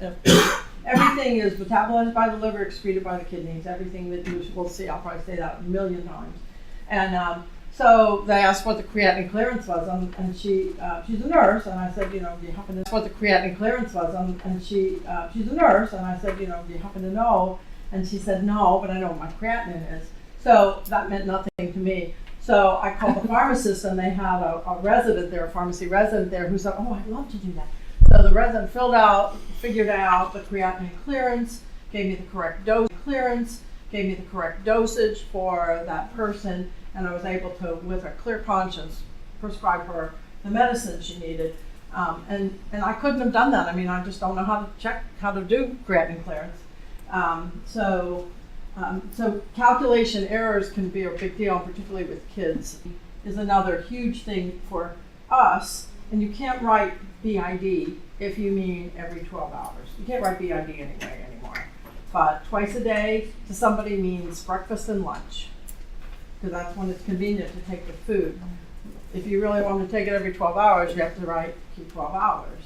everything is metabolized by the liver, excreted by the kidneys, everything that you will see. I'll probably say that a million times. And so they asked what the creatinine clearance was, and she's a nurse, and I said, do you happen to know what the creatinine clearance was? And she's a nurse, and I said, do you happen to know? And she said, no, but I know what my creatinine is. So that meant nothing to me. So I called the pharmacist, and they had a resident there, a pharmacy resident there, who said, oh, I'd love to do that. So the resident figured out the creatinine clearance, gave me the correct dosage for that person, and I was able to, with a clear conscience, prescribe her the medicine she needed. And I couldn't have done that. I mean, I just don't know how to do creatinine clearance. So calculation errors can be a big deal, particularly with kids, is another huge thing for us. And you can't write BID if you mean every 12 hours. You can't write BID anymore. But twice a day to somebody means breakfast and lunch, because that's when it's convenient to take the food. If you really want to take it every 12 hours, you have to keep 12 hours.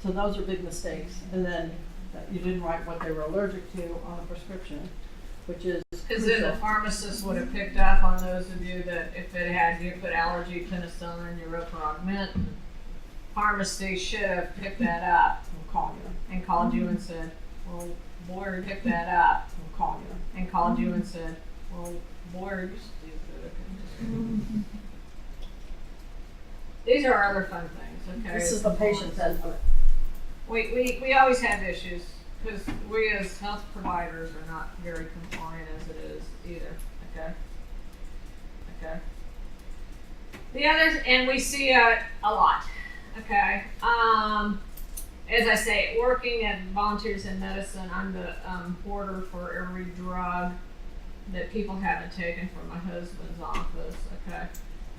So those are big mistakes. And then that you didn't write what they were allergic to on the prescription, which is Because then the pharmacist would have picked up on those of you that if it had, you put allergy, penicillin, neuropathy, pharmacy should have picked that up and called you and said, well, boy, picked that up and called you and said, well, boy, are you stupid. These are other fun things, okay? This is the patient's input. We always have issues because we as health providers are not very compliant as it is either. Okay. The others, and we see a lot. Okay. As I say, working at Volunteers in Medicine, I'm the porter for every drug that people haven't taken from my husband's office. Okay.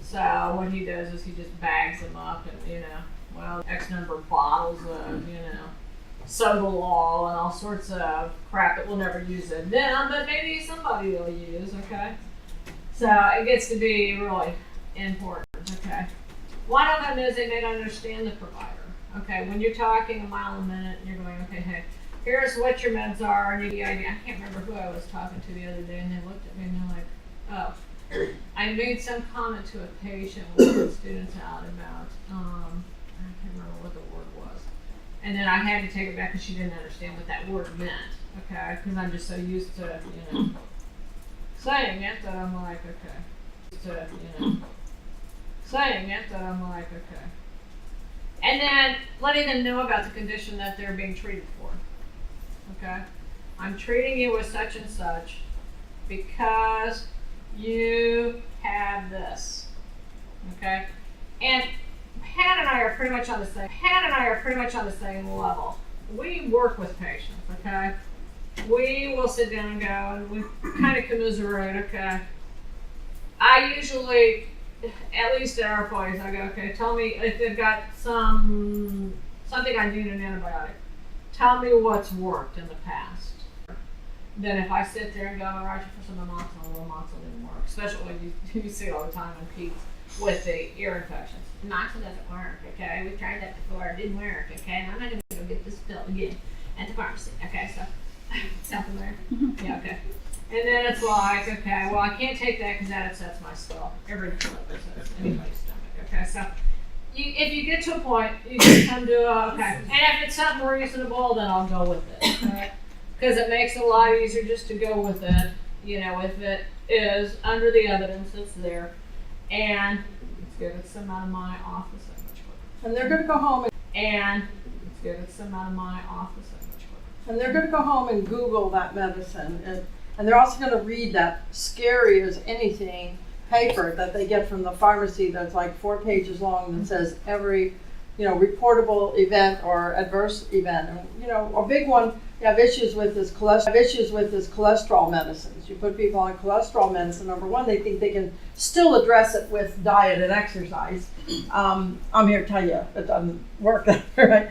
So what he does is he just bags them up and X number of bottles of, Sobalol and all sorts of crap that we'll never use it then, but maybe somebody will use, okay? So it gets to be really important, okay? One of them is they may not understand the provider, okay? When you're talking a mile a minute and you're going, okay, hey, here's what your meds are, and I can't remember who I was talking to the other day, and they looked at me and they're like, oh. I made some comment to a patient when we had students out about, I can't remember what the word was. And then I had to take it back because she didn't understand what that word meant, okay? Because I'm just so used to, saying it that I'm like, okay. Saying it that I'm like, okay. And then letting them know about the condition that they're being treated for, okay? I'm treating you with such and such because you have this, okay? And Pat and I are pretty much on the same level. We work with patients, okay? We will sit down and go and we kind of commiserate, okay? I usually, at least at our place, I go, okay, tell me if they've got something I need an antibiotic. Tell me what's worked in the past. Then if I sit there and go, I'm write you for some amoxicillin, didn't work. Especially when you see it all the time in peds with the ear infections. Amoxicillin doesn't work, okay? We've tried that before, it didn't work, okay? And I'm not gonna go get this pill again at the pharmacy, okay? So, something there. Yeah, okay. And then it's like, okay, well, I can't take that because that upsets my skull. Every pill upsets anybody's stomach, okay? So, if you get to a point, you just come to okay. And if it's something reasonable, then I'll go with it, right? Because it makes it a lot easier just to go with it, if it is under the evidence that's there. And it's good, it's come out of my office that much quicker. And they're going to go home And it's good, it's come out of my office that much quicker. and they're going to go home and Google that medicine, and they're also going to read that scary as anything paper that they get from the pharmacy that's like 4 pages long that says every, reportable event or adverse event. And, a big one you have issues with is cholesterol medicines. You put people on cholesterol medicine. Number one, they think they can still address it with diet and exercise. I'm here to tell you it doesn't work that way, right?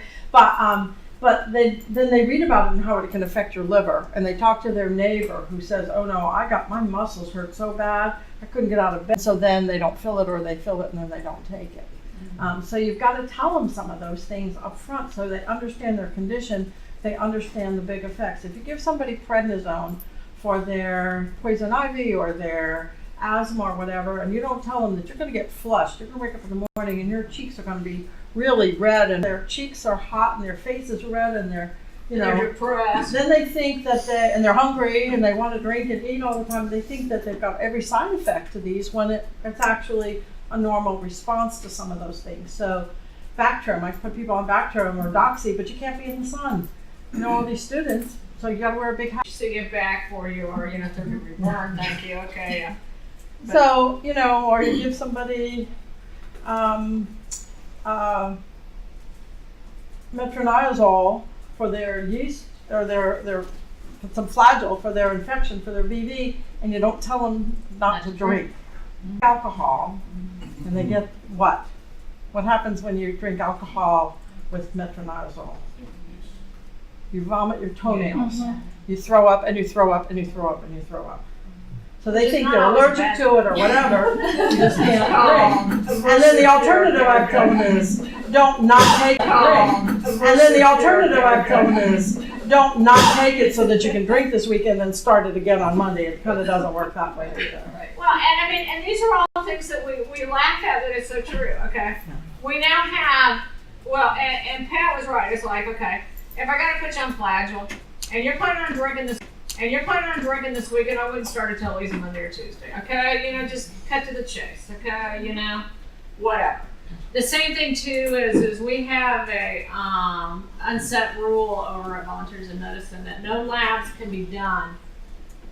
But then they read about it and how it can affect your liver. And they talk to their neighbor who says, oh no, my muscles hurt so bad, I couldn't get out of bed. So then they don't fill it, or they fill it and then they don't take it. So you've got to tell them some of those things up front so they understand their condition they understand the big effects. If you give somebody prednisone for their poison ivy or their asthma or whatever, and you don't tell them that you're going to get flushed, you're going to wake up in the morning and your cheeks are going to be really red, and their cheeks are hot and their face is red, and they're, you know, They're depressed. then they think that and they're hungry and they want to drink and eat all the time. They think that they've got every side effect to these when it's actually a normal response to some of those things. So Bactrim, I put people on Bactrim or Doxy, but you can't be in the sun. You know, all these students, so you got to wear a big hat. To give back for you, or you know, third degree burn. Thank you. Okay. Yeah. So, you know, or you give somebody metronidazole for their yeast, or their some flagyl for their infection, for their BV, and you don't tell them not to drink alcohol, and they get what? What happens when you drink alcohol with metronidazole? You vomit your toenails. You throw up and you throw up and you throw up and you throw up. So they think they're allergic to it or whatever. You just can't drink. And then the alternative I tell them is don't not take it. And then the alternative I tell them is don't not take it so that you can drink this weekend and start it again on Monday. It kind of doesn't work that way either. Well, and I mean, and these are all things that we laugh at, but it's so true. Okay. We now have, well, and Pat was right. It's like, okay, if I got to put you on flagyl, and you're planning on drinking this weekend, I wouldn't start until at least Monday or Tuesday. Okay, you know, just cut to the chase. Okay, you know, whatever. The same thing too is we have a unset rule over at Volunteers in Medicine that no labs can be done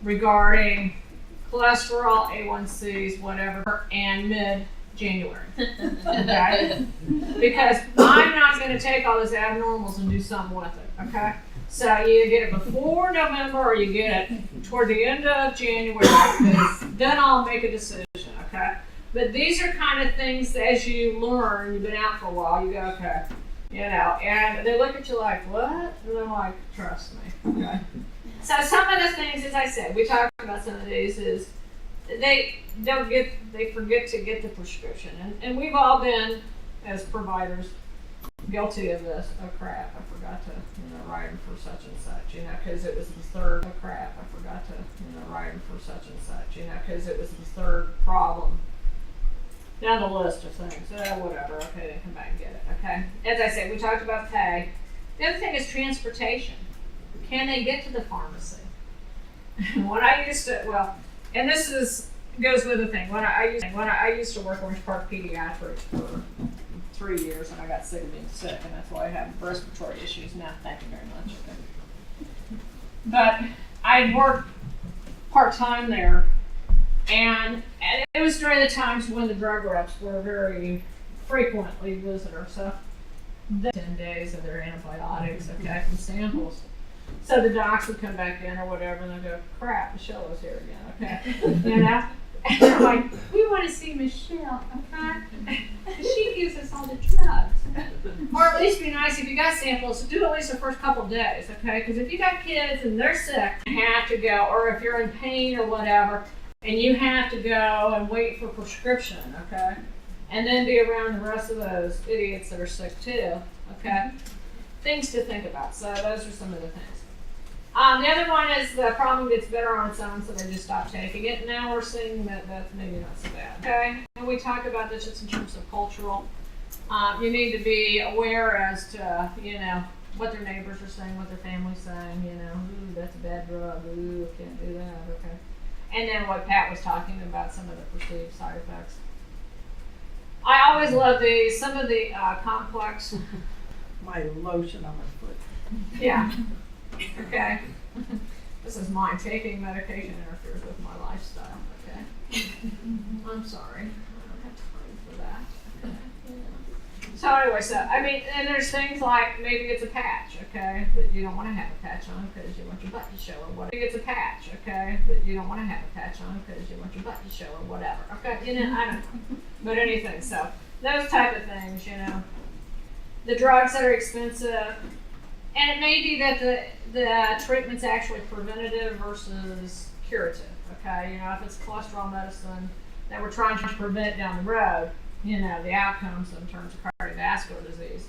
regarding cholesterol, A1Cs, whatever, and mid-January. Okay? Because I'm not going to take all those abnormals and do something with it. Okay? So you get it before November or you get it toward the end of January, because then I'll make a decision. Okay? But these are kind of things that as you learn, you've been out for a while, you go, okay, you know, and they look at you like, what? And I'm like, trust me. Okay? So some of the things, as I said, we talked about some of these, is they forget to get the prescription. And we've all been, as providers, guilty of this. Oh crap, I forgot to, write them for such and such, because it was the third, oh crap, I forgot to, write them for such and such, because it was the third problem down the list of things. Whatever, okay, then come back and get it, okay? As I said, we talked about pay. The other thing is transportation. Can they get to the pharmacy? When I used to, well, and this goes with the thing. When I used to work at Orange Park Pediatrics for 3 years, and I got sick of being sick, and that's why I have respiratory issues now. Thank you very much. Okay. But I worked part-time there, and it was during the times when the drug reps were very frequently visitor. So 10 days of their antibiotics, okay, from samples. So the docs would come back in or whatever, and they'd go, crap, Michelle's here again, okay? And they're like, we want to see Michelle, okay? She gives us all the drugs. Or at least be nice if you got samples, do at least the first couple of days, okay? Because if you got kids and they're sick, you have to go, or if you're in pain or whatever, and you have to go and wait for prescription, okay? And then be around the rest of those idiots that are sick too, okay? Things to think about. So those are some of the things. The other one is the problem gets better on its own, so they just stop taking it. Now we're seeing that that's maybe not so bad. Okay, and we talk about this just in terms of cultural. You need to be aware as to, what their neighbors are saying, what their family's saying, ooh, that's a bad drug, ooh, can't do that, okay. And then what Pat was talking about, some of the perceived side effects. I always love these, some of the complex. My lotion on my foot. Yeah. Okay. This is mine. Taking medication interferes with my lifestyle. Okay. I'm sorry. I don't have time for that. Okay. Yeah. So anyway, and there's things like maybe it's a patch, okay, that you don't want to have a patch on because you want your butt to show or whatever. Maybe it's a patch, okay, that you don't want to have a patch on because you want your butt to show or whatever. Okay. I don't know. But anything. So those type of things, The drugs that are expensive. And it may be that the treatment's actually preventative versus curative, okay? If it's cholesterol medicine that we're trying to prevent down the road, the outcomes in terms of cardiovascular disease,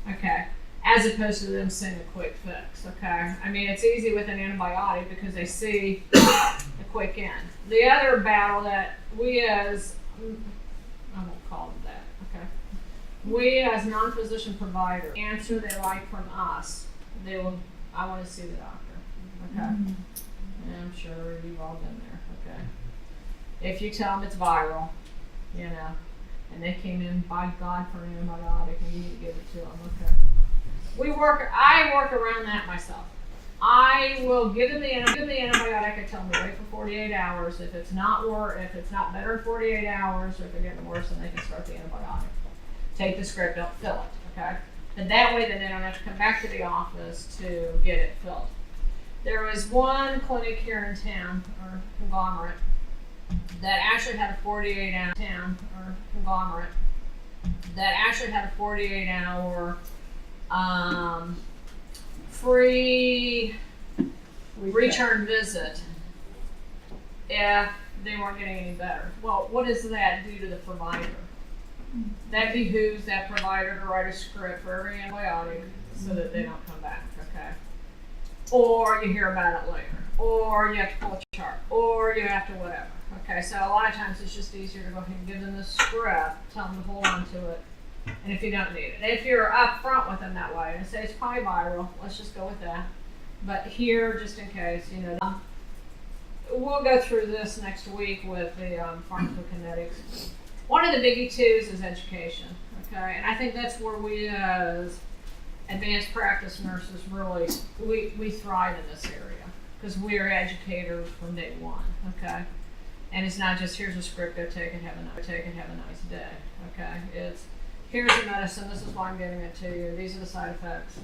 okay? as opposed to them seeing a quick fix, okay? I mean, it's easy with an antibiotic because they see a quick end. The other battle that we as, I won't call them that, okay? We as non-physician provider, answer they like from us, they will, I want to see the doctor, okay? And I'm sure you've all been there, okay? If you tell them it's viral, you know, and they came in, by God, for an antibiotic and you need to give it to them, okay? I work around that myself. I will give them the antibiotic. I tell them to wait for 48 hours. If it's not better in 48 hours, or if they're getting worse, then they can start the antibiotic. Take the script, don't fill it, okay? And that way, then they don't have to come back to the office to get it filled. There was one clinic here in town, or conglomerate, that actually had a 48-hour free return visit if they weren't getting any better. Well, what does that do to the provider? That behooves that provider to write a script for every antibiotic so that they don't come back, okay? Or you hear about it later, or you have to pull a chart, or you have to whatever. Okay, so a lot of times it's just easier to go ahead and give them the script, tell them to hold on to it, and if you don't need it. If you're up front with them that way and say it's probably viral, let's just go with that. But here, just in case, you know, we'll go through this next week with the pharmacokinetics. One of the biggie twos is education, okay? And I think that's where we as advanced practice nurses really, we thrive in this area because we are educators from day one, okay? And it's not just here's a script, go take it, have a nice day, okay? It's here's the medicine, this is why I'm giving it to you, these are the side effects.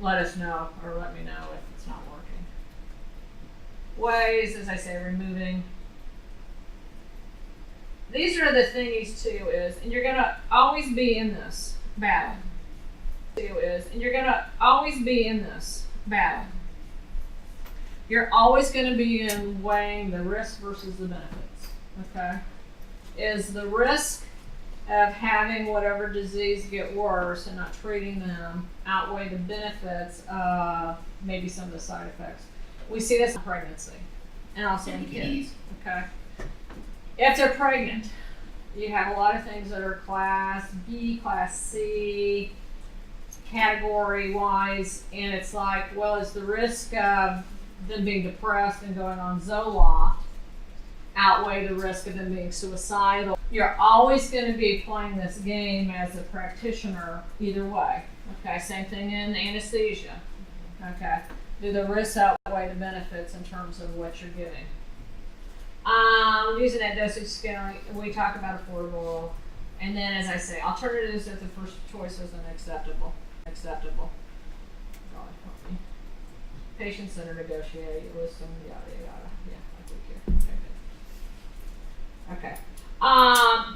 Let us know, or let me know if it's not working. Ways, as I say, removing. These are the thingies too is, and you're gonna always be in this battle. You're always going to be in weighing the risk versus the benefits, okay? Is the risk of having whatever disease get worse and not treating them outweigh the benefits of maybe some of the side effects? We see this in pregnancy and also in kids, okay? If they're pregnant, you have a lot of things that are class B, class C, category-wise, and it's like, well, is the risk of them being depressed and going on Zoloft outweigh the risk of them being suicidal? You're always going to be playing this game as a practitioner either way. Okay, same thing in anesthesia. Okay, do the risks outweigh the benefits in terms of what you're giving? Using that dosage scale, we talk about affordable, and then as I say, alternatives if the first choice isn't acceptable. God help me. Patient-centered negotiate, listen, yada yada. Yeah, I think here. Okay.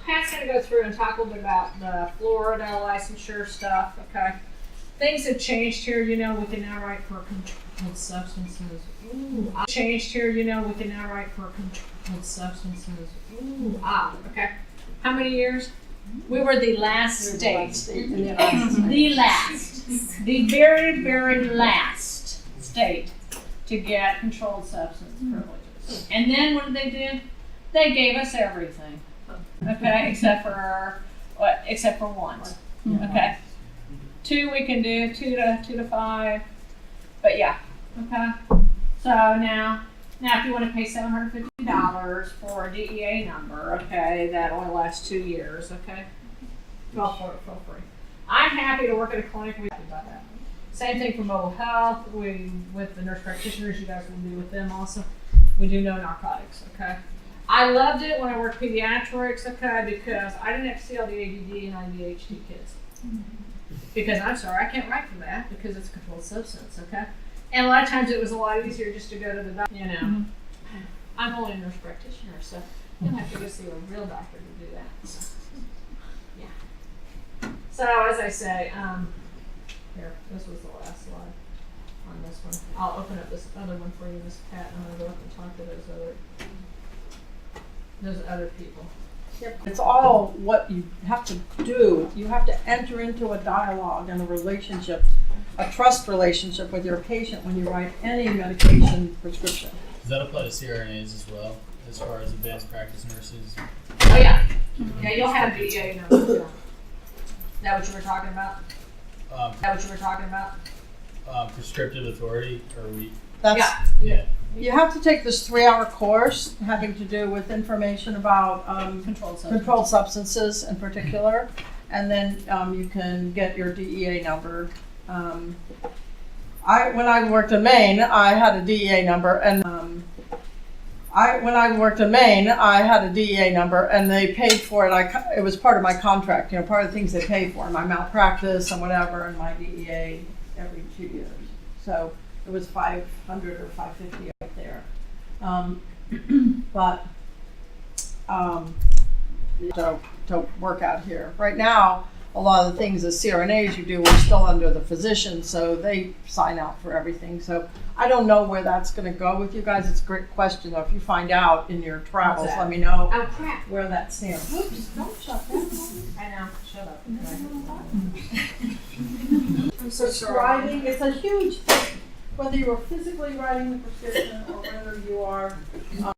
Pat's going to go through and talk a little bit about the Florida licensure stuff. Okay. Things have changed here. You know, we can now write for controlled substances. Ooh. Changed here. You know, we can now write for controlled substances. Ooh. Okay. How many years? We were the last state. The very, very last state to get controlled substance privileges. And then what did they do? They gave us everything. Okay, except for one. Okay. 2 we can do, 2 to 5. But yeah. Okay. So now if you want to pay $750 for a DEA number, okay, that only lasts 2 years, okay? Go for it, feel free. I'm happy to work at a clinic. We're happy about that. Same thing for mobile health. With the nurse practitioners, you guys will be with them also. We do no narcotics, okay? I loved it when I worked pediatrics, okay, because I didn't have to see all the ADD and ADHD kids. Because I'm sorry, I can't write for that because it's a controlled substance, okay? And a lot of times it was a lot easier just to go to the doctor, you know. I'm only a nurse practitioner, so you don't have to go see a real doctor to do that. So, yeah. So as I say, here, this was the last slide on this one. I'll open up this other one for you, Miss Pat, and I'm going to go up and talk to those other people. It's all what you have to do. You have to enter into a dialogue and a relationship, a trust relationship with your patient when you write any medication prescription. Does that apply to CRNAs as well, as far as advanced practice nurses? Oh, yeah. Yeah, you'll have DEA numbers. Is that what you were talking about? Prescriptive authority, or we? That's, Yeah. you have to take this 3-hour course having to do with information about controlled substances in particular, and then you can get your DEA number. When I worked in Maine, I had a DEA number, and they paid for it. It was part of my contract, part of the things they paid for, my malpractice and whatever, and my DEA every 2 years. So it was $500 or $550 right there. To work out here. Right now, a lot of the things as CRNAs you do are still under the physician, so they sign out for everything. So I don't know where that's going to go with you guys. It's a great question, though. If you find out in your travels, let me know Oh, crap. where that stands. Oops, don't shut that on. I know, shut up. I'm so sorry. Prescribing, it's a huge thing, whether you are physically writing the prescription or whether you are